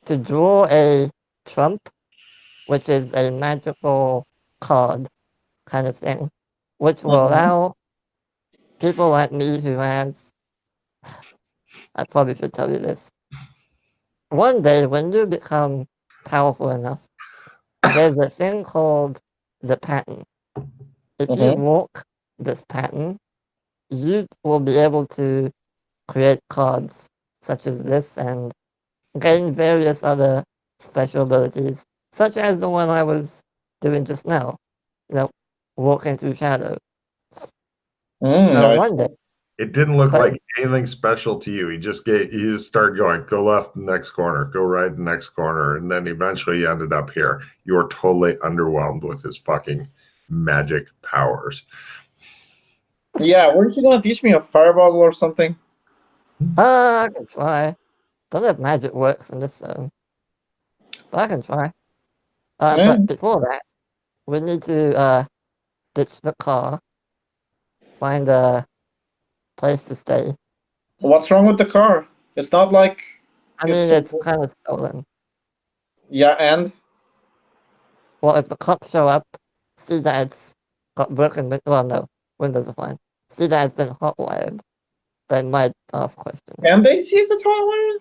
S2: To draw a trump, which is a magical card kind of thing, which will
S1: Mm-hmm.
S2: allow people like me who have. I probably should tell you this. One day, when you become powerful enough, there's a thing called the pattern. If you
S1: Mm-hmm.
S2: walk this pattern, you will be able to create cards such as this and gain various other special abilities, such as the one I was doing just now, walking through shadow. So
S1: I
S2: one
S1: see.
S2: day,
S3: It didn't look
S2: but
S3: like anything special to you. He just started going, go left the next corner, go right the next corner, and then eventually you ended up here. You were totally underwhelmed with his fucking magic powers.
S1: Yeah, weren't you gonna teach me a fireball or something?
S2: I can try. Don't know if magic works in this zone, but I can try.
S1: Yeah.
S2: But before that, we need to ditch the car, find a place to stay.
S1: What's wrong with the car? It's not like
S2: I
S1: it's
S2: mean,
S1: so.
S2: it's kind of stolen.
S1: Yeah, and
S2: Well, if the cops show up, see that it's got broken well, no, windows are fine. See that it's been hotwired, they might ask questions.
S1: can they see if it's hotwired?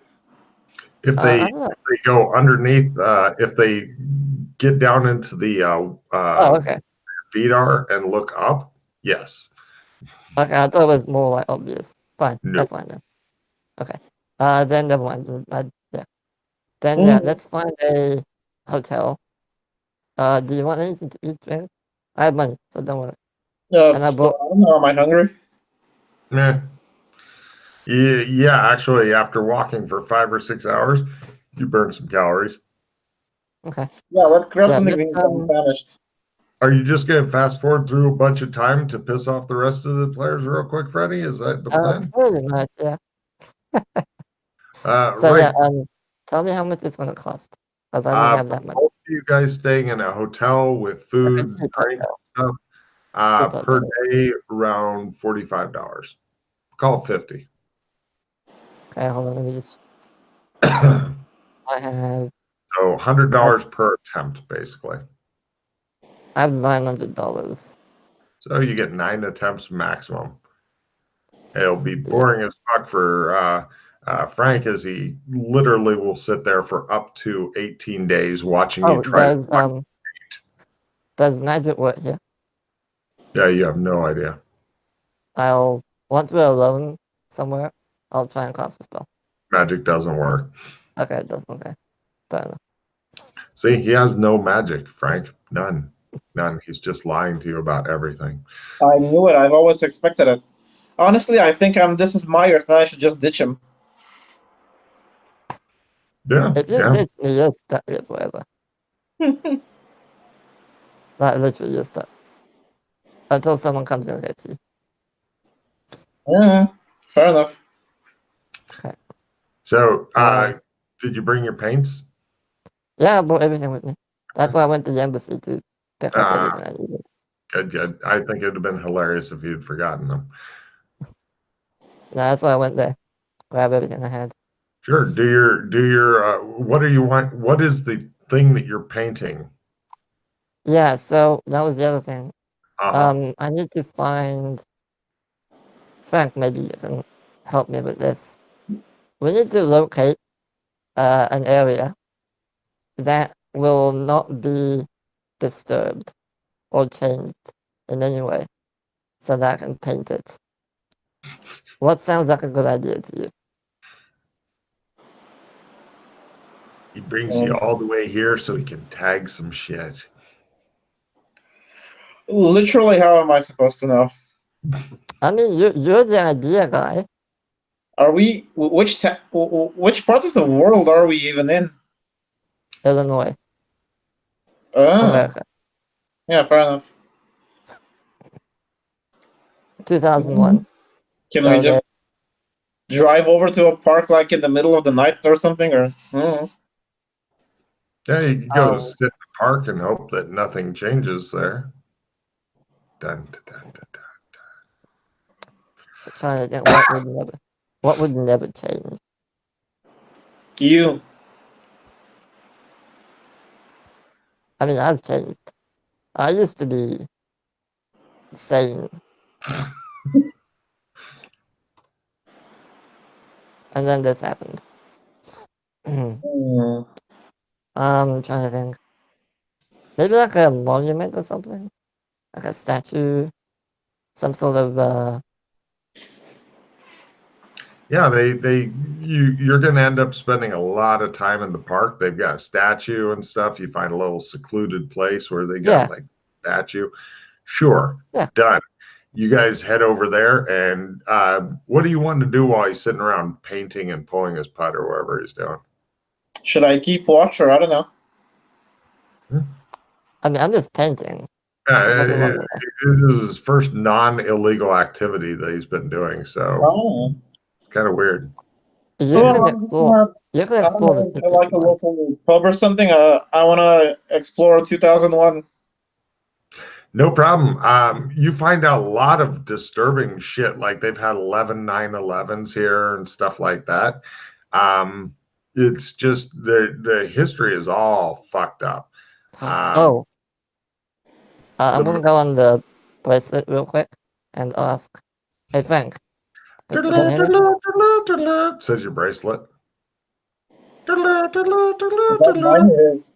S3: If they
S2: I don't know.
S3: go underneath, if they get down into the
S2: Oh, okay.
S3: VDAR and look up, yes.
S2: Okay, I thought it was more like obvious. Fine,
S3: No.
S2: that's fine then. Okay. Then never mind. Yeah. Then yeah,
S1: Mm.
S2: let's find a hotel. Do you want anything to eat, drink? I have money, so don't worry. And I
S1: I
S2: bought.
S1: don't know. Am I hungry?
S3: Yeah. Yeah, actually, after walking for 5 or 6 hours, you burn some calories.
S2: Okay.
S1: Yeah, let's grab
S2: Yeah,
S1: something
S2: let's
S1: because I'm famished.
S3: Are you just going to fast forward through a bunch of time to piss off the rest of the players real quick, Freddie? Is that the plan?
S2: pretty much, yeah. So
S3: Right.
S2: yeah, tell me how much it's gonna cost, because I don't have
S3: For
S2: that money.
S3: both of you guys staying in a hotel with food,
S2: Okay, cheap
S3: drink,
S2: hotel.
S3: stuff,
S2: Cheap
S3: per
S2: hotel.
S3: day around $45. Call it 50.
S2: Okay, hold on, let me just.
S3: So
S2: I have
S3: $100 per attempt, basically.
S2: $900.
S3: So you get 9 attempts maximum. It'll be
S2: Yeah.
S3: boring as fuck for Frank, as he literally will sit there for up to 18 days watching you
S2: Oh,
S3: try to.
S2: does magic work here?
S3: Yeah, you have no idea.
S2: Once we're alone somewhere, I'll try and cast a spell.
S3: Magic doesn't work.
S2: Okay, it does. Okay, fair enough.
S3: See, he has no magic, Frank. None. None. He's just lying to you about everything.
S1: I knew it. I've always expected it. Honestly, I think this is my Earth, and I should just ditch him.
S3: Yeah,
S2: If you
S3: yeah.
S2: ditch me, you're stuck here forever. Like literally, you're stuck until someone comes and gets you.
S1: Yeah, fair enough.
S2: Okay.
S3: So,
S2: Uh,
S3: did you bring your paints?
S2: Yeah, I brought everything with me. That's why I went to the embassy to pick up
S3: Ah,
S2: everything I needed.
S3: good. I think it'd have been hilarious if you'd forgotten them.
S2: No, that's why I went there. Grab everything I had.
S3: Sure. What do you want? What is the thing that you're painting?
S2: Yeah, so that was the other thing.
S3: Uh-huh.
S2: I need to find Frank, maybe you can help me with this. We need to locate an area that will not be disturbed or changed in any way so that I can paint it. What sounds like a good idea to you?
S3: He brings you all the way here so he can tag some shit.
S1: Literally, how am I supposed to know?
S2: I mean, you're the idea guy.
S1: Are we? Which part of the world are we even in?
S2: Illinois,
S1: Ah,
S2: America,
S1: yeah, fair enough.
S2: 2001.
S1: Can
S2: So
S1: we just drive over to a park like in the middle of the night or something? Or
S3: Yeah, you can go sit in the park and hope that nothing changes there. Dun, dun, dun, dun, dun.
S2: trying to think what would never change.
S1: you?
S2: I mean, I've changed. I used to be sane, and then this happened.
S1: Hmm.
S2: I'm trying to think. Maybe like a monument or something, like a statue, some sort of.
S3: Yeah, you're going to end up spending a lot of time in the park. They've got a statue and stuff. You find a little secluded place where they got
S2: Yeah.
S3: like statue. Sure,
S2: Yeah.
S3: done. You guys head over there, and what do you want to do while he's sitting around painting and pulling his putt or whatever he's doing?
S1: Should I keep watch or I don't know?
S2: I mean, I'm just painting.
S3: It is his first non-illegal activity that he's been doing, so
S1: Oh.
S3: it's kind of weird.
S2: You
S1: Well,
S2: can
S1: I'm just
S2: explore. You can
S1: I don't
S2: explore
S1: know,
S2: the
S1: is
S2: city.
S1: there like a local pub or something? I want to explore 2001.
S3: No problem. You find out a lot of disturbing shit. Like they've had 11 9/11s here and stuff like that. It's just the history is all fucked up.
S2: I'm gonna go on the bracelet real quick and ask. Hey Frank, can you hear me?
S3: Says your bracelet.
S1: Is that mine or his?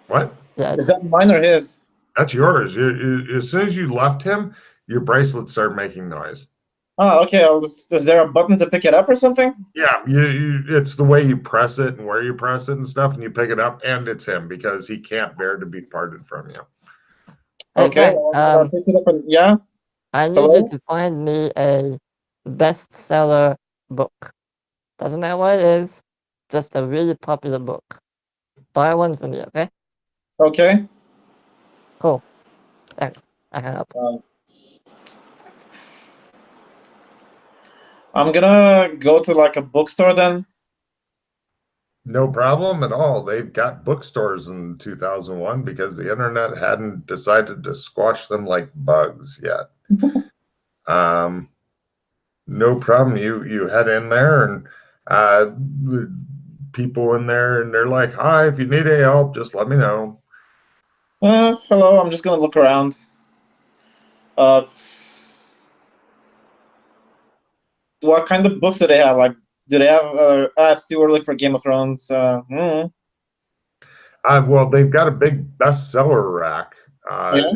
S3: What?
S2: Yeah.
S1: Is that mine or his?
S3: That's yours. As soon as you left him, your bracelet started making noise.
S1: Oh, okay. Is there a button to pick it up or something?
S3: Yeah, it's the way you press it and where you press it and stuff, and you pick it up, and it's him because he can't bear to be parted from you.
S2: Hey
S1: Okay,
S2: Frank,
S1: I'll pick it up and yeah.
S2: I need
S1: Hello?
S2: you to find me a bestseller book. Doesn't matter what it is, just a really popular book. Buy one for me, okay?
S1: Okay.
S2: Cool. Thanks. I hang up.
S1: I'm gonna go to like a bookstore then.
S3: No problem at all. They've got bookstores in 2001 because the internet hadn't decided to squash them like bugs yet. No problem. You head in there and the people in there and they're like, "Hi, if you need any help, just let me know."
S1: Hello. I'm just gonna look around. What kind of books do they have? Like, do they have? It's too early for Game of Thrones.
S3: Well, they've got a big bestseller rack,
S1: Yeah.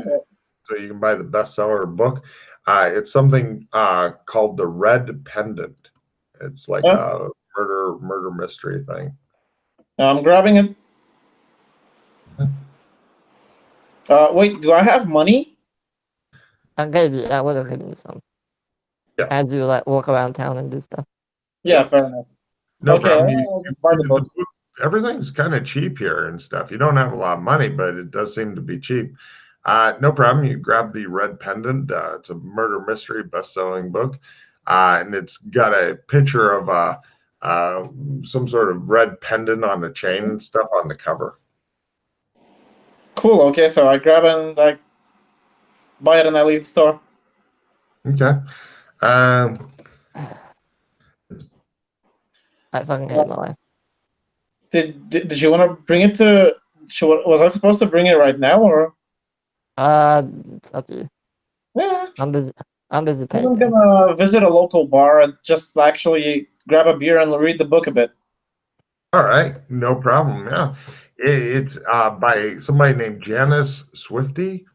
S3: so you can buy the bestseller book. It's something called the Red Pendant. It's like a murder mystery thing.
S1: I'm grabbing it. Wait, do I have money?
S2: I would have given you some.
S3: Yeah.
S2: As you like walk around town and do stuff.
S1: Yeah, fair enough.
S3: No
S1: Okay,
S3: problem.
S1: I'll just buy the book.
S3: Everything's kind of cheap here and stuff. You don't have a lot of money, but it does seem to be cheap. No problem. You grab the Red Pendant. It's a murder mystery best-selling book, and it's got a picture of some sort of red pendant on the chain and stuff on the cover.
S1: Cool. Okay, so I grab and I buy it and I leave the store.
S3: Okay.
S2: I fucking hate my life.
S1: Did you want to bring it to? Was I supposed to bring it right now or?
S2: It's up to you.
S1: Yeah.
S2: I'm busy. I'm busy
S1: I'm
S2: paying.
S1: gonna visit a local bar and just actually grab a beer and read the book a bit.
S3: All right, no problem. Yeah, it's by somebody named Janice Swifty,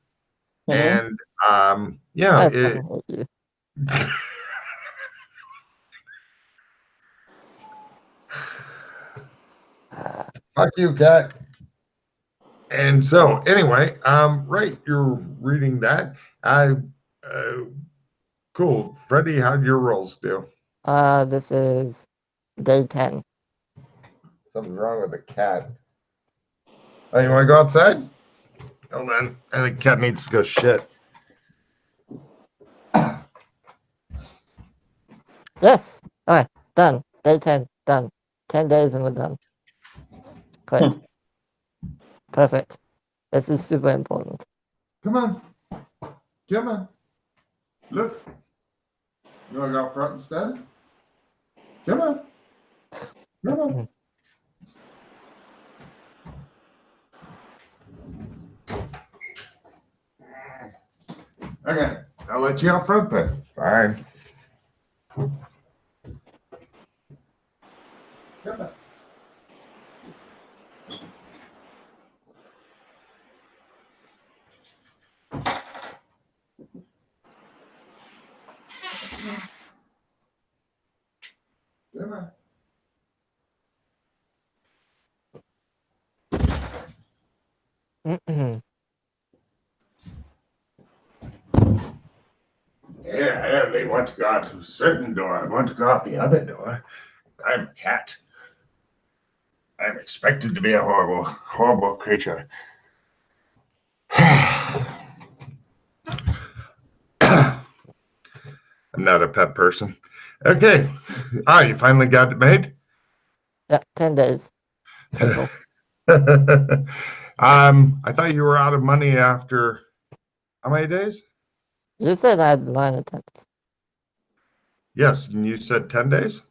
S1: Mm-hmm.
S3: and yeah,
S2: I fucking hate you.
S3: fuck you, cat. And so, anyway, right, you're reading that. I, uh, cool. Freddie, how'd your rolls do?
S2: This is day 10.
S3: Something's wrong with the cat. Oh, you want to go outside? Hold on. I think cat needs to go shit.
S2: Yes. All right. Done. Day 10. Done. 10 days and we're done. Great. Perfect. This is super important.
S3: Come on. Come on. Look. You want to go out front instead? Come on. Come on. Okay. I'll let you out front then. Fine. Come on. Come on. Yeah, they want to go out to a certain door. I want to go out the other door. I'm a cat. I'm expected to be a horrible, horrible creature. I'm not a pet person. Okay. You finally got it made?
S2: Yeah, 10 days. Total.
S3: I thought you were out of money after how many days?
S2: You said I had 9 attempts.
S3: Yes, and you said 10 days?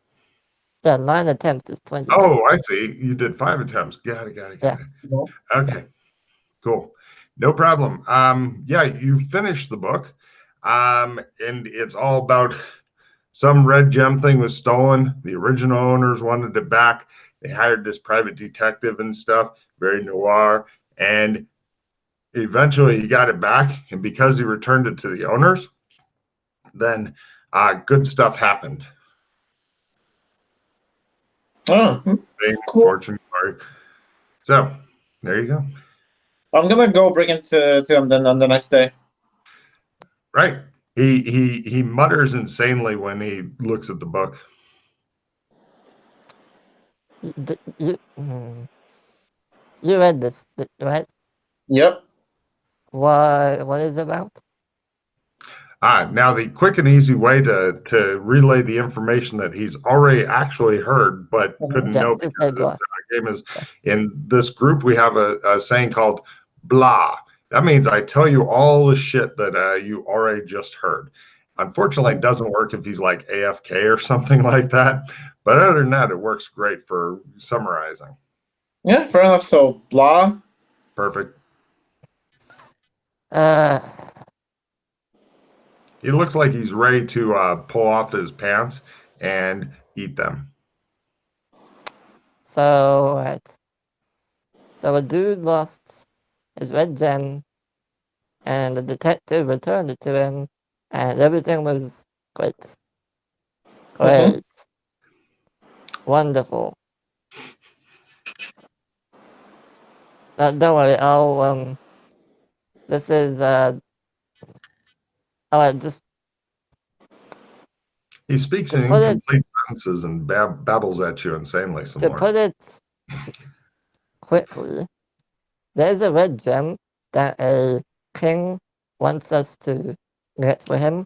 S2: Yeah, 9 attempts is 20 days.
S3: Oh, I see. You did 5 attempts. Got it.
S2: Yeah.
S3: Okay, cool. No problem. Yeah, you finished the book. And it's all about some red gem thing was stolen. The original owners wanted it back. They hired this private detective and stuff, very noir. And eventually he got it back. And because he returned it to the owners, then good stuff happened.
S1: Oh, cool.
S3: Fortune story. So there you go.
S1: I'm gonna go bring it to him then on the next day.
S3: Right. He mutters insanely when he looks at the book.
S2: You read this, right?
S1: Yep.
S2: What is it about?
S3: Now the quick and easy way to relay the information that he's already actually heard but couldn't know because the game is in this group. We have a saying called blah. That means I tell you all the shit that you already just heard. Unfortunately, it doesn't work if he's like AFK or something like that. But other than that, it works great for summarizing.
S1: Yeah, fair enough. So blah.
S3: Perfect. He looks like he's ready to pull off his pants and eat them.
S2: So a dude lost his red gem, and the detective returned it to him, and everything was great. Great. Wonderful. Don't worry, I'll this is just
S3: He speaks in incomplete sentences and babbles at you insanely some more.
S2: To put it quickly, there's a red gem that a king wants us to get for him,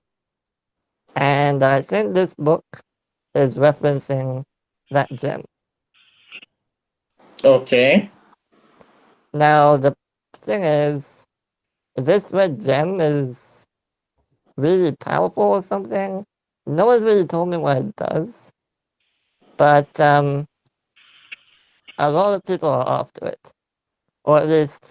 S2: and I think this book is referencing that gem.
S1: Okay.
S2: Now, the thing is, this red gem is really powerful or something. No one's really told me what it does, but a lot of people are after it, or at least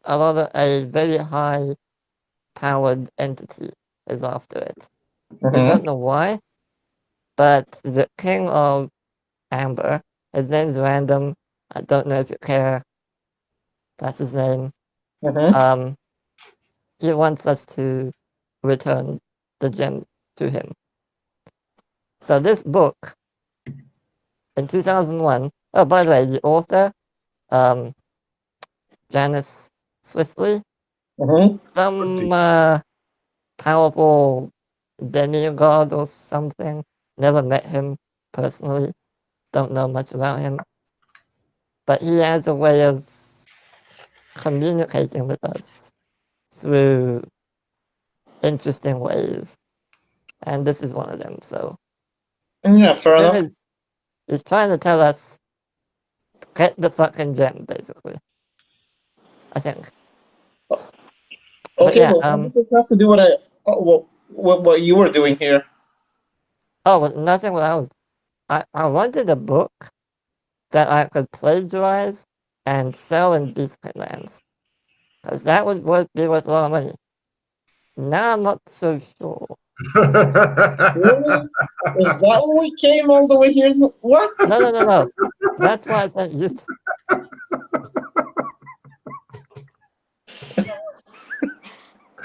S2: a very high-powered entity is after it. We don't know why, but the king of Amber, his name's Random. I don't know if you care. That's his name. He wants us to return the gem to him. So this book, in 2001, oh, by the way, the author, Janice Swiftly, some powerful demigod or something. Never met him personally. Don't know much about him. But he has a way of communicating with us through interesting ways. And this is one of them, so.
S1: Yeah, fair enough.
S2: He's trying to tell us, get the fucking gem, basically. I think.
S1: Okay,
S2: yeah,
S1: well, what does this have to do with what you were doing here?
S2: Oh, well, nothing. I wanted a book that I could plagiarize and sell in Beastman Lands. Because that would be worth a lot of money. Now I'm not so sure.
S1: Really? Is that what we came all the way here? What?
S2: No. That's why I sent you.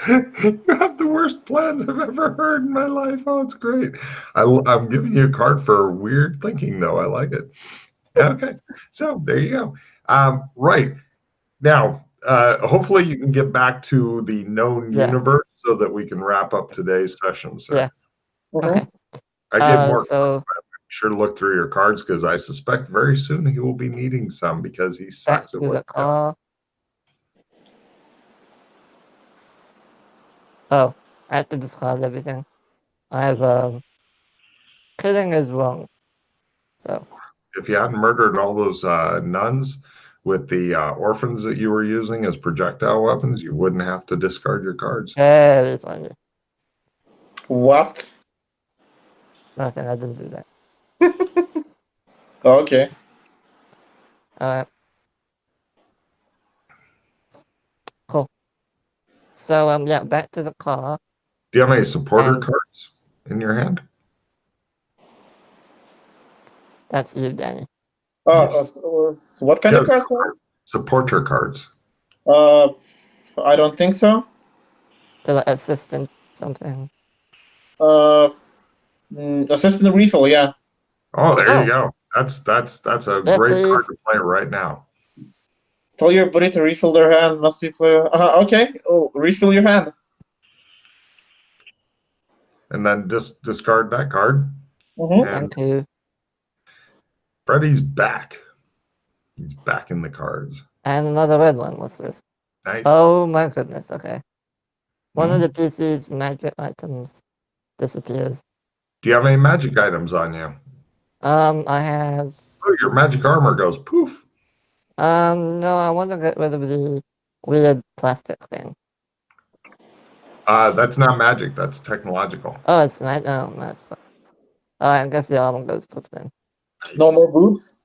S3: You have the worst plans I've ever heard in my life. Oh, it's great. I'm giving you a card for weird thinking, though. I like it. Okay, so there you go. Right now, hopefully you can get back to the known universe so that we can wrap up today's session, sir.
S2: Yeah. Okay.
S3: I get more.
S2: So
S3: be sure to look through your cards because I suspect very soon he will be needing some because he sucks at what.
S2: Oh, I have to discard everything. I have killing is wrong. So
S3: if you hadn't murdered all those nuns with the orphans that you were using as projectile weapons, you wouldn't have to discard your cards.
S2: Very funny.
S1: What?
S2: Nothing, I didn't do that.
S1: Okay.
S2: Alright. Cool. So, yeah, back to the car.
S3: Do you have any supporter cards in your hand?
S2: That's you, Danny.
S1: What kind of cards?
S3: Supporter cards.
S1: I don't think so.
S2: To assistant something.
S1: Assistant refill, yeah.
S3: Oh, there you go. That's a great card to play right now.
S1: Tell your buddy to refill their hand. Must be play. Okay. Oh, refill your hand.
S3: And then just discard that card.
S2: Thank you.
S3: Freddy's back. He's back in the cards.
S2: And another red one. What's this?
S3: Nice.
S2: Oh my goodness. Okay. One of the PC's magic items disappears.
S3: Do you have any magic items on you?
S2: I have.
S3: Oh, your magic armor goes poof.
S2: No, I want to get rid of the weird plastic thing.
S3: That's not magic. That's technological.
S2: Oh, it's not. Oh, that's. I guess the armor goes poof then.
S1: No more boobs?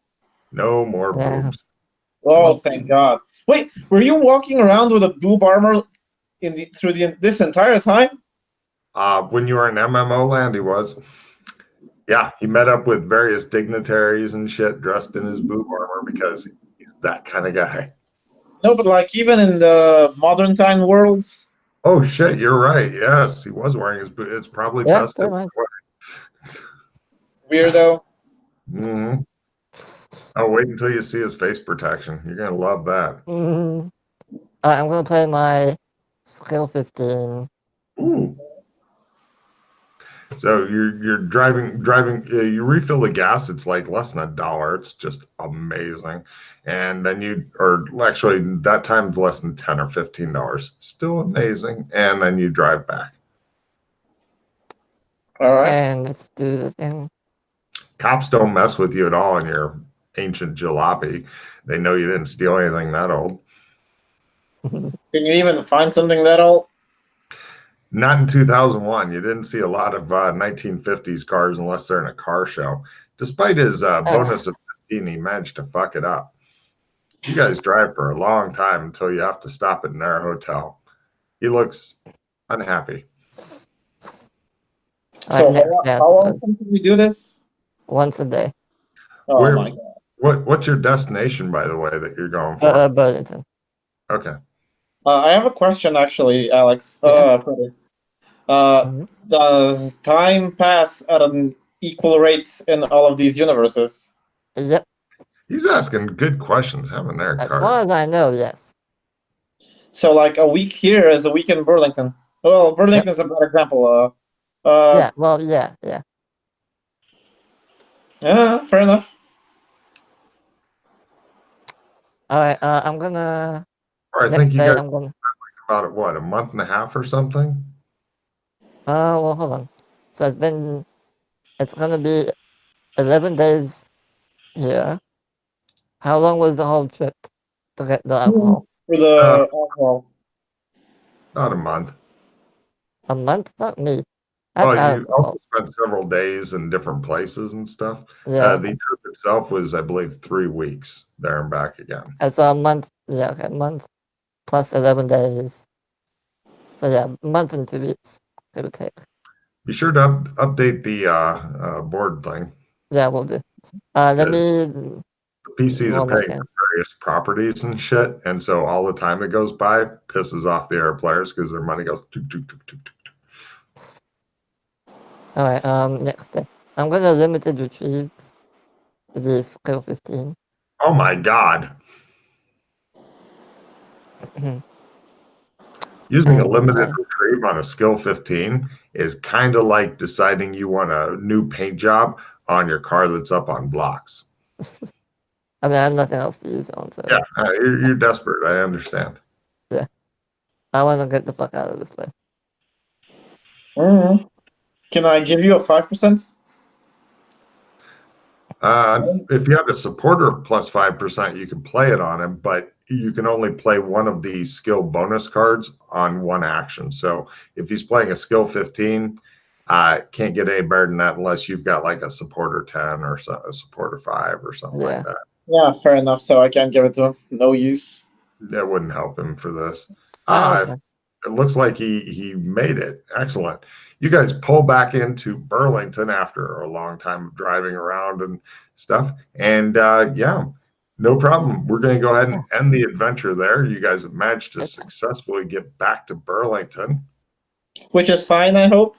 S3: No more boobs.
S1: Oh, thank God. Wait, were you walking around with a boob armor through this entire time?
S3: When you were in MMO land, he was. Yeah, he met up with various dignitaries and shit dressed in his boob armor because he's that kind of guy.
S1: No, but like even in the modern time worlds.
S3: Oh shit, you're right. Yes, he was wearing his boot. It's probably best.
S1: Weirdo.
S3: Mm-hmm. Oh, wait until you see his face protection. You're gonna love that.
S2: Mm-hmm. I'm gonna play my skill 15.
S3: Ooh. So you're driving. You refill the gas. It's like less than $1. It's just amazing. And then actually that time's less than $10 or $15. Still amazing. And then you drive back.
S1: All right.
S2: And let's do the thing.
S3: Cops don't mess with you at all in your ancient jalopy. They know you didn't steal anything that old.
S1: Can you even find something that old?
S3: Not in 2001. You didn't see a lot of 1950s cars unless they're in a car show. Despite his bonus of 15, he managed to fuck it up. You guys drive for a long time until you have to stop at their hotel. He looks unhappy.
S1: So how often can we do this?
S2: Once a day.
S1: Oh my god.
S3: What's your destination, by the way, that you're going for?
S2: Burlington.
S3: Okay.
S1: I have a question, actually, Alex. Freddie. Does time pass at an equal rate in all of these universes?
S2: Yep.
S3: He's asking good questions, haven't there,
S2: As
S3: Card?
S2: far as I know, yes.
S1: So, like, a week here is a week in Burlington. Well, Burlington's a bad example.
S2: Yeah, well, yeah.
S1: Yeah, fair enough.
S2: Alright, I'm gonna...
S3: Or I think you guys
S2: I'm gonna...
S3: about, what, a month and a half or something?
S2: well, hold on. So it's gonna be 11 days here. How long was the whole trip to get the alcohol?
S1: For the alcohol.
S3: Not a month.
S2: A month? Not me. That's
S3: Well,
S2: out
S3: you
S2: of the
S3: also
S2: fault.
S3: spent several days in different places and stuff.
S2: Yeah.
S3: The trip itself was, I believe, 3 weeks there and back again.
S2: So a month, yeah, okay, a month plus 11 days. So yeah, a month and 2 weeks, it would take.
S3: Be sure to update the board thing.
S2: Yeah, we'll do. Let me...
S3: The PCs are paying for various properties and shit, and so all the time that goes by pisses off the air players because their money goes tuk, tuk, tuk, tuk, tuk.
S2: Alright, next day. I'm gonna limited retrieve the skill 15.
S3: Oh my god. Using a limited retrieve on a skill 15 is kind of like deciding you want a new paint job on your car that's up on blocks.
S2: I mean, I have nothing else to use it on, so...
S3: Yeah, you're desperate. I understand.
S2: Yeah. I want to get the fuck out of this place.
S1: Can I give you a 5%?
S3: If you have a supporter plus 5%, you can play it on him, but you can only play one of the skill bonus cards on one action. So if he's playing a skill 15, can't get any better than that unless you've got like a supporter 10 or a supporter 5 or something like that.
S1: Yeah, fair enough. So I can't give it to him. No use.
S3: That wouldn't help him for this.
S2: Okay.
S3: It looks like he made it. Excellent. You guys pull back into Burlington after a long time of driving around and stuff. And yeah, no problem. We're going to go ahead and end the adventure there. You guys have managed to successfully get back to Burlington.
S1: Which is fine, I hope.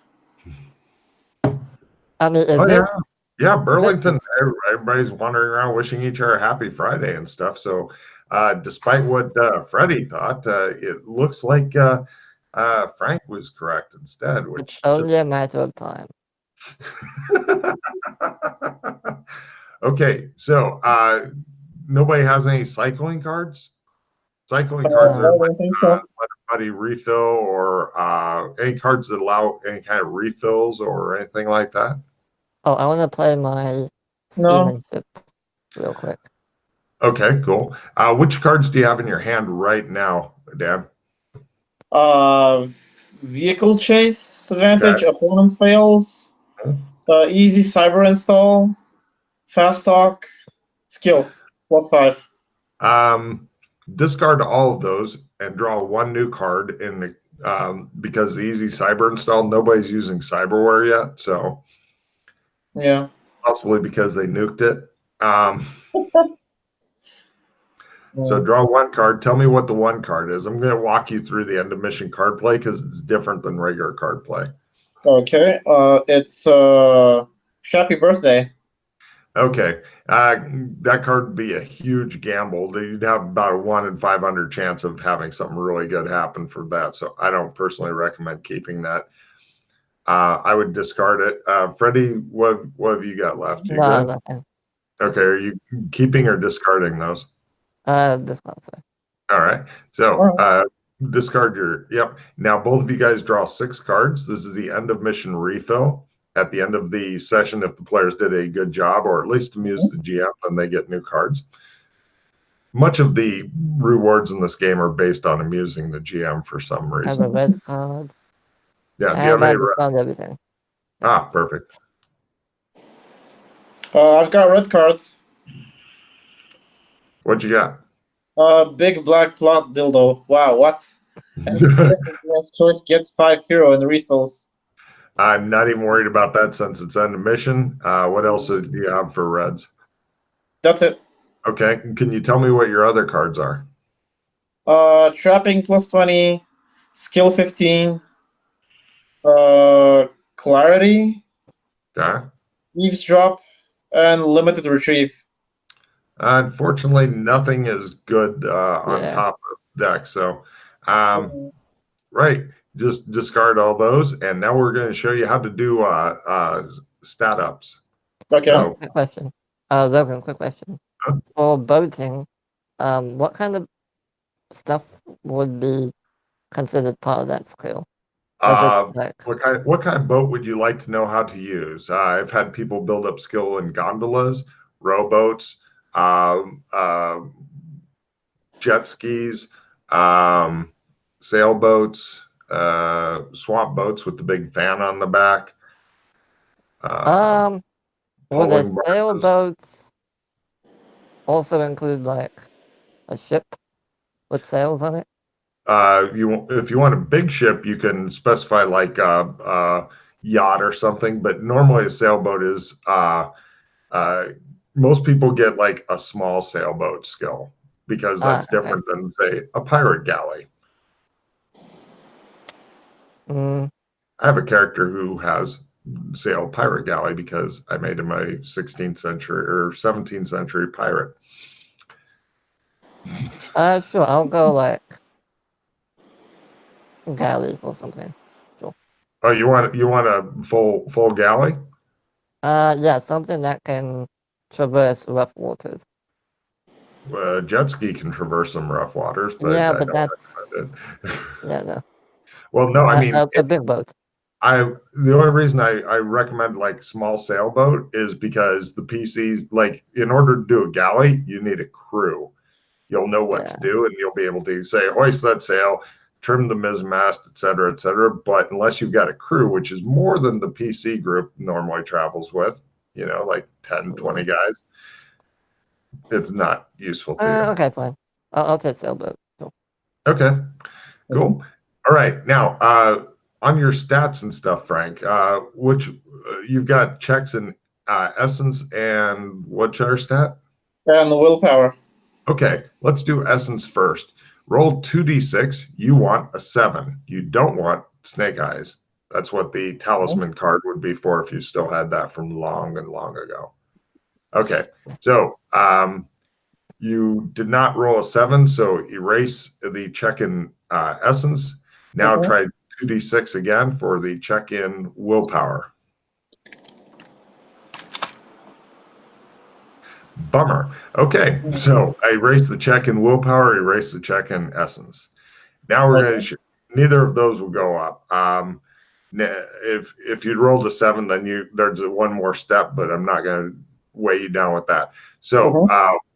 S2: I mean,
S3: Yeah, Burlington, everybody's wandering around wishing each other a happy Friday and stuff. So despite what Freddie thought, it looks like Frank was correct instead. Which
S2: it's only a matter of time.
S3: Okay, so nobody has any cycling cards? Cycling cards are
S1: I don't think so.
S3: let a buddy refill or any cards that allow any kind of refills or anything like that?
S2: Oh, I want to play my seamanship real quick.
S3: Okay, cool. Which cards do you have in your hand right now, Dan?
S1: Vehicle chase advantage, opponent fails, easy cyber install, fast talk, skill, +5.
S3: Discard all of those and draw one new card in the because the easy cyber install, nobody's using cyberware yet, so
S1: yeah,
S3: possibly because they nuked it. So draw one card. Tell me what the one card is. I'm going to walk you through the end of mission card play because it's different than regular card play.
S1: Okay, it's Happy Birthday.
S3: Okay, that card would be a huge gamble. You'd have about a 1 in 500 chance of having something really good happen for that. So I don't personally recommend keeping that. I would discard it. Freddie, what have you got left? You good?
S2: Nothing.
S3: Okay, are you keeping or discarding those?
S2: Discard.
S3: All right. So discard your. Yep. Now both of you guys draw 6 cards. This is the end of mission refill. At the end of the session, if the players did a good job or at least amuse the GM, then they get new cards. Much of the rewards in this game are based on amusing the GM for some
S2: I have a
S3: reason.
S2: red card.
S3: Yeah, do you have
S2: And I
S3: any?
S2: discard everything.
S3: Ah, perfect.
S1: I've got red cards.
S3: What you got?
S1: Big black plot dildo. Wow, what? Choice gets 5 hero and refills.
S3: I'm not even worried about that since it's end of mission. What else do you have for reds?
S1: That's it.
S3: Okay, can you tell me what your other cards are?
S1: Trapping plus 20, skill 15, clarity,
S3: Okay.
S1: eavesdrop, and limited retrieve.
S3: Unfortunately, nothing is good on
S2: Yeah.
S3: top of deck. So, right, just discard all those, and now we're going to show you how to do stat ups.
S1: Okay.
S3: So,
S2: Quick question. Logan, quick question.
S3: Huh?
S2: For boating, what kind of stuff would be considered part of that skill? Like,
S3: what kind of boat would you like to know how to use? I've had people build up skill in gondolas, rowboats, jet skis, sailboats, swamp boats with the big fan on the back.
S2: would the
S3: Pulling barges.
S2: sailboats also include like a ship with sails on it?
S3: If you want a big ship, you can specify like a yacht or something. But normally a sailboat is most people get like a small sailboat skill because that's
S2: Okay.
S3: different than say a pirate galley.
S2: Mm,
S3: I have a character who has sail pirate galley because I made him a 16th century or 17th century pirate.
S2: sure, I'll go like galley or something.
S3: Oh, you want a full galley?
S2: Yeah, something that can traverse rough waters.
S3: Jet ski can traverse some rough waters, but
S2: Yeah,
S3: I
S2: but
S3: don't
S2: that's
S3: recommend it.
S2: yeah, no.
S3: Well, no, I mean,
S2: A big boat.
S3: the only reason I recommend like small sailboat is because the PCs, like in order to do a galley, you need a crew. You'll know what to
S2: Yeah.
S3: do and you'll be able to say, hoist that sail, trim the mizzenmast, et cetera, et cetera. But unless you've got a crew, which is more than the PC group normally travels with, like 10, 20 guys, it's not useful to you.
S2: Okay, fine. I'll take sailboat. Cool.
S3: Okay, cool. All right. Now, on your stats and stuff, Frank, which you've got checks in essence and what other stat?
S1: And the willpower.
S3: Okay, let's do essence first. Roll 2d6. You want a 7. You don't want snake eyes. That's what the talisman card would be for if you still had that from long and long ago. Okay, so you did not roll a 7, so erase the check in essence. Now try 2d6 again for the check in willpower. Bummer. Okay, so I erase the check in willpower, erase the check in essence. Now we're going to neither of those will go up. If you'd rolled a 7, then there's one more step, but I'm not going to weigh you down with that. So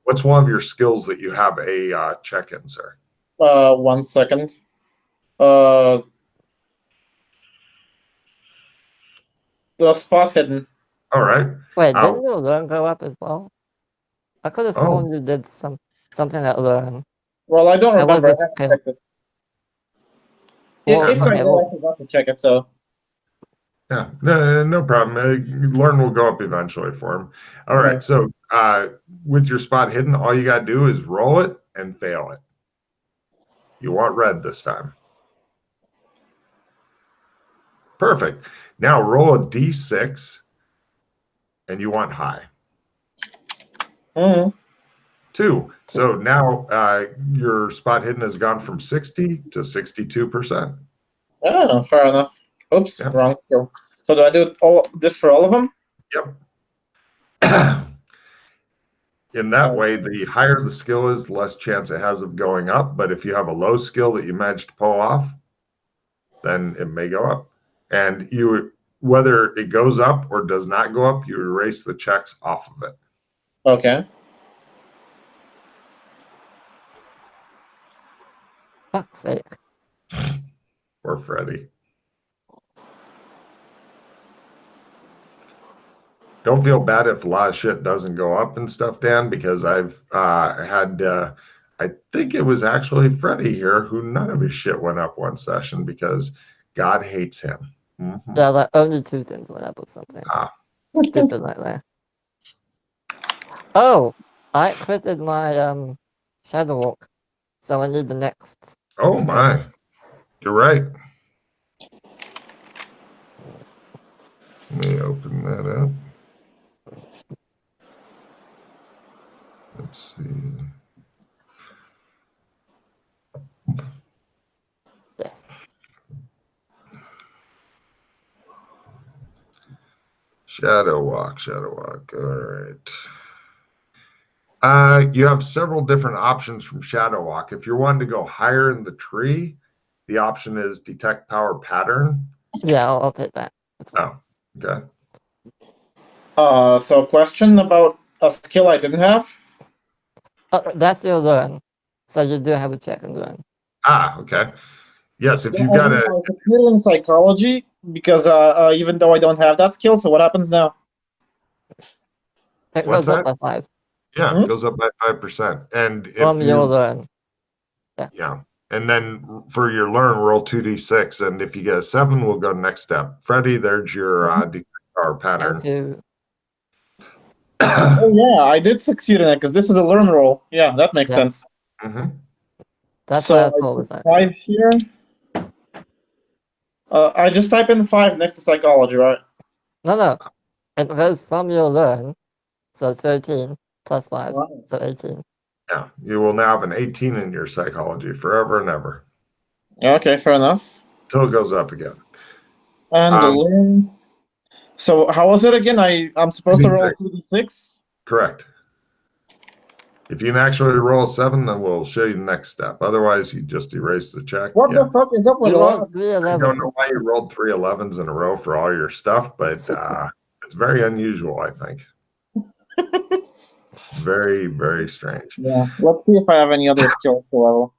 S3: what's one of your skills that you have a check in, sir?
S1: 1 second. The spot hidden.
S3: All right.
S2: Wait, didn't your learn go up as well? I could have sworn you did something at learn.
S1: Well, I don't remember. I
S2: just
S1: haven't checked it.
S2: Well,
S1: If I did, I forgot to check it, so.
S3: Yeah, no problem. Learn will go up eventually for him. All right, so with your spot hidden, all you got to do is roll it and fail it. You want red this time. Perfect. Now roll a d6, and you want high. 2. So now your spot hidden has gone from 60 to 62%.
S1: Oh, fair enough. Oops, wrong skill. So do I do all this for all of them?
S3: Yep. In that way, the higher the skill is, the less chance it has of going up. But if you have a low skill that you manage to pull off, then it may go up. And whether it goes up or does not go up, you erase the checks off of it.
S1: Okay.
S2: fuck's sake.
S3: Poor Freddy. Don't feel bad if a lot of shit doesn't go up and stuff, Dan, because I've had, I think it was actually Freddy here who none of his shit went up one session because God hates him. Mm-hmm.
S2: Yeah, like only 2 things went up or something. Stupid like that. Oh, I quitted my shadow walk, so I need the next.
S3: Oh my, you're right. Let me open that up. Let's see.
S2: Yes.
S3: Shadow walk. All right. You have several different options from Shadow Walk. If you're wanting to go higher in the tree, the option is Detect Power Pattern.
S2: Yeah, I'll take that.
S3: Oh, okay.
S1: So question about a skill I didn't have.
S2: That's your learn. So you do have a check and learn.
S3: Okay. Yes, if you've got
S1: I succeeded in psychology because even though I don't have that skill, so what happens now?
S2: It
S3: What's
S2: goes up
S3: that?
S2: by 5.
S3: Yeah, it goes up by 5%. And
S2: From
S3: if
S2: your
S3: you,
S2: learn.
S3: yeah. And then for your learn, roll 2d6. And if you get a 7, we'll go next step. Freddy, there's your Detect Power Pattern.
S2: Thank you.
S1: Oh yeah, I did succeed in it because this is a learn roll. Yeah, that makes sense.
S3: Mm-hmm.
S2: That's
S1: So
S2: why I
S1: I
S2: thought was
S1: put
S2: that.
S1: 5 here. I just type in 5 next to psychology, right?
S2: No. It goes from your learn, so 13 plus 5, so 18.
S3: Yeah, you will now have an 18 in your psychology forever and ever.
S1: Okay, fair enough.
S3: Till it goes up again.
S1: And the learn. So how was it again? I'm supposed to roll 2d6?
S3: Correct. If you can actually roll a 7, then we'll show you the next step. Otherwise, you just erase the check.
S1: What the fuck is up with
S2: You
S1: that?
S2: rolled 3
S3: I
S2: 11s.
S3: don't know why you rolled 3 11s in a row for all your stuff, but it's very unusual, I think. Very, very strange.
S1: Yeah, let's see if I have any other skills to level.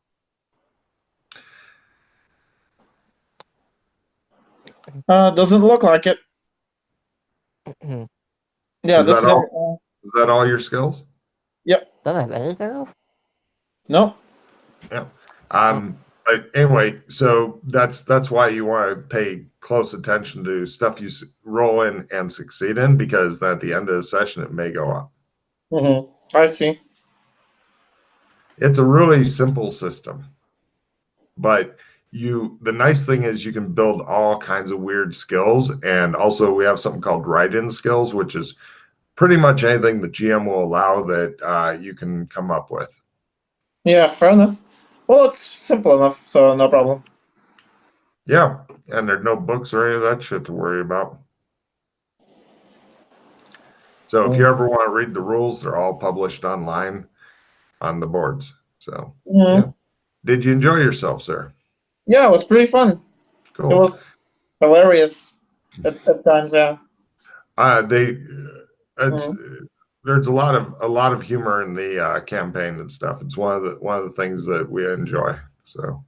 S1: Doesn't look like it. Yeah,
S3: Is that all your skills?
S1: Yep.
S2: Don't I have anything else?
S1: No.
S3: Yeah. But anyway, so that's why you want to pay close attention to stuff you roll in and succeed in, because at the end of the session it may go up.
S1: I see.
S3: It's a really simple system, but the nice thing is you can build all kinds of weird skills, and also we have something called write-in skills, which is pretty much anything the GM will allow that you can come up with.
S1: Yeah, fair enough. Well, it's simple enough, so no problem.
S3: Yeah, and there's no books or any of that shit to worry about. So if you ever want to read the rules, they're all published online on the boards. So, yeah. Did you enjoy yourself, sir?
S1: Yeah, it was pretty fun.
S3: Cool.
S1: It was hilarious at times. Yeah.
S3: There's a lot of humor in the campaign and stuff. It's one of the things that we enjoy. So,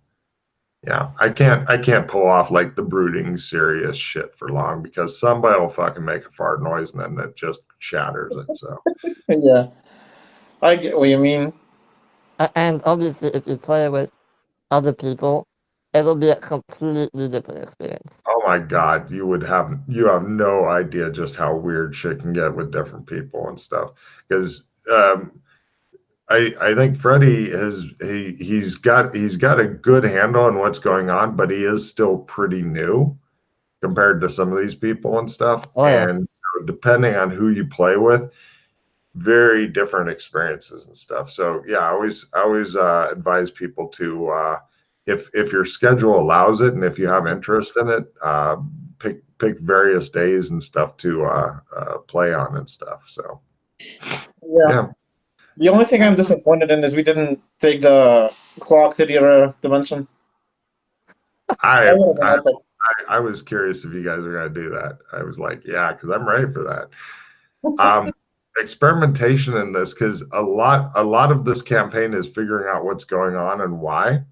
S3: yeah, I can't pull off like the brooding serious shit for long because somebody will fucking make a fart noise and then it just shatters it. So
S1: yeah, I get what you mean.
S2: And obviously, if you play with other people, it'll be a completely different experience.
S3: Oh my God, you have no idea just how weird shit can get with different people and stuff. Because I think Freddie he's got a good handle on what's going on, but he is still pretty new compared to some of these people and stuff.
S2: Oh, yeah.
S3: And so depending on who you play with, very different experiences and stuff. So yeah, I always advise people to if your schedule allows it and if you have interest in it, pick various days and stuff to play on and stuff. So yeah.
S1: The only thing I'm disappointed in is we didn't take the clock to the other dimension.
S3: I was curious if you guys are going to do that. I was like, yeah, because I'm ready for that. Experimentation in this, because a lot of this campaign is figuring out what's going on and why.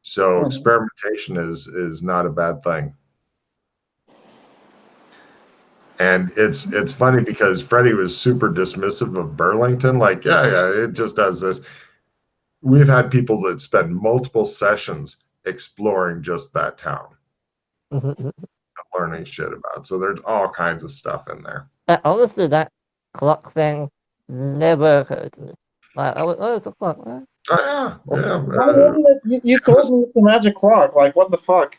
S3: So experimentation is not a bad thing. And it's funny because Freddie was super dismissive of Burlington. Like, yeah, it just does this. We've had people that spend multiple sessions exploring just that town, learning shit about. So there's all kinds of stuff in there.
S2: Honestly, that clock thing never occurred to me. Like, oh, it's a clock. Right?
S3: Oh yeah, yeah.
S1: Why wasn't it? You told me it's a magic clock. Like, what the fuck?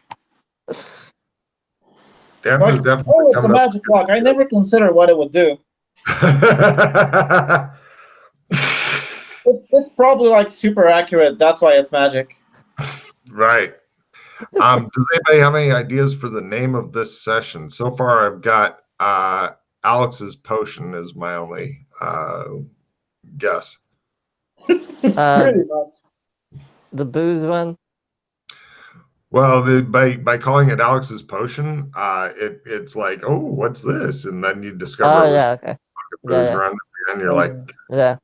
S3: Dan
S1: Like,
S3: is definitely
S1: oh, it's a
S3: coming up.
S1: magic clock. I never considered what it would do. It's probably like super accurate. That's why it's magic.
S3: Right. Does anybody have any ideas for the name of this session? So far, I've got Alex's Potion is my only guess.
S1: Pretty much.
S2: The booze one.
S3: Well, by calling it Alex's Potion, it's like, oh, what's this? And then you discover
S2: Oh
S3: it was
S2: yeah, okay.
S3: booze
S2: Yeah.
S3: around the end. You're like,
S2: Yeah.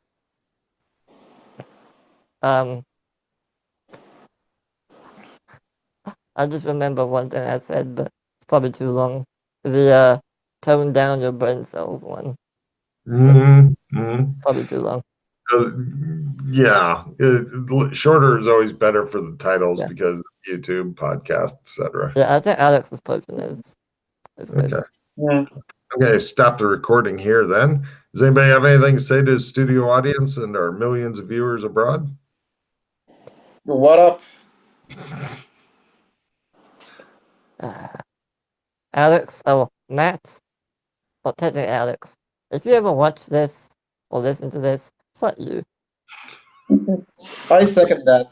S2: I just remember one thing I said, but it's probably too long. The tone down your brain cells one. Probably too long.
S3: Yeah, shorter is always better for the titles
S2: Yeah.
S3: because of YouTube, podcast, etc.
S2: Yeah, I think Alex's Potion is good.
S3: Okay.
S1: Yeah.
S3: Okay, stop the recording here then. Does anybody have anything to say to the studio audience and our millions of viewers abroad?
S1: What up?
S2: Alex, Matt, well, technically Alex, if you ever watch this or listen to this, fuck you.
S1: I second that.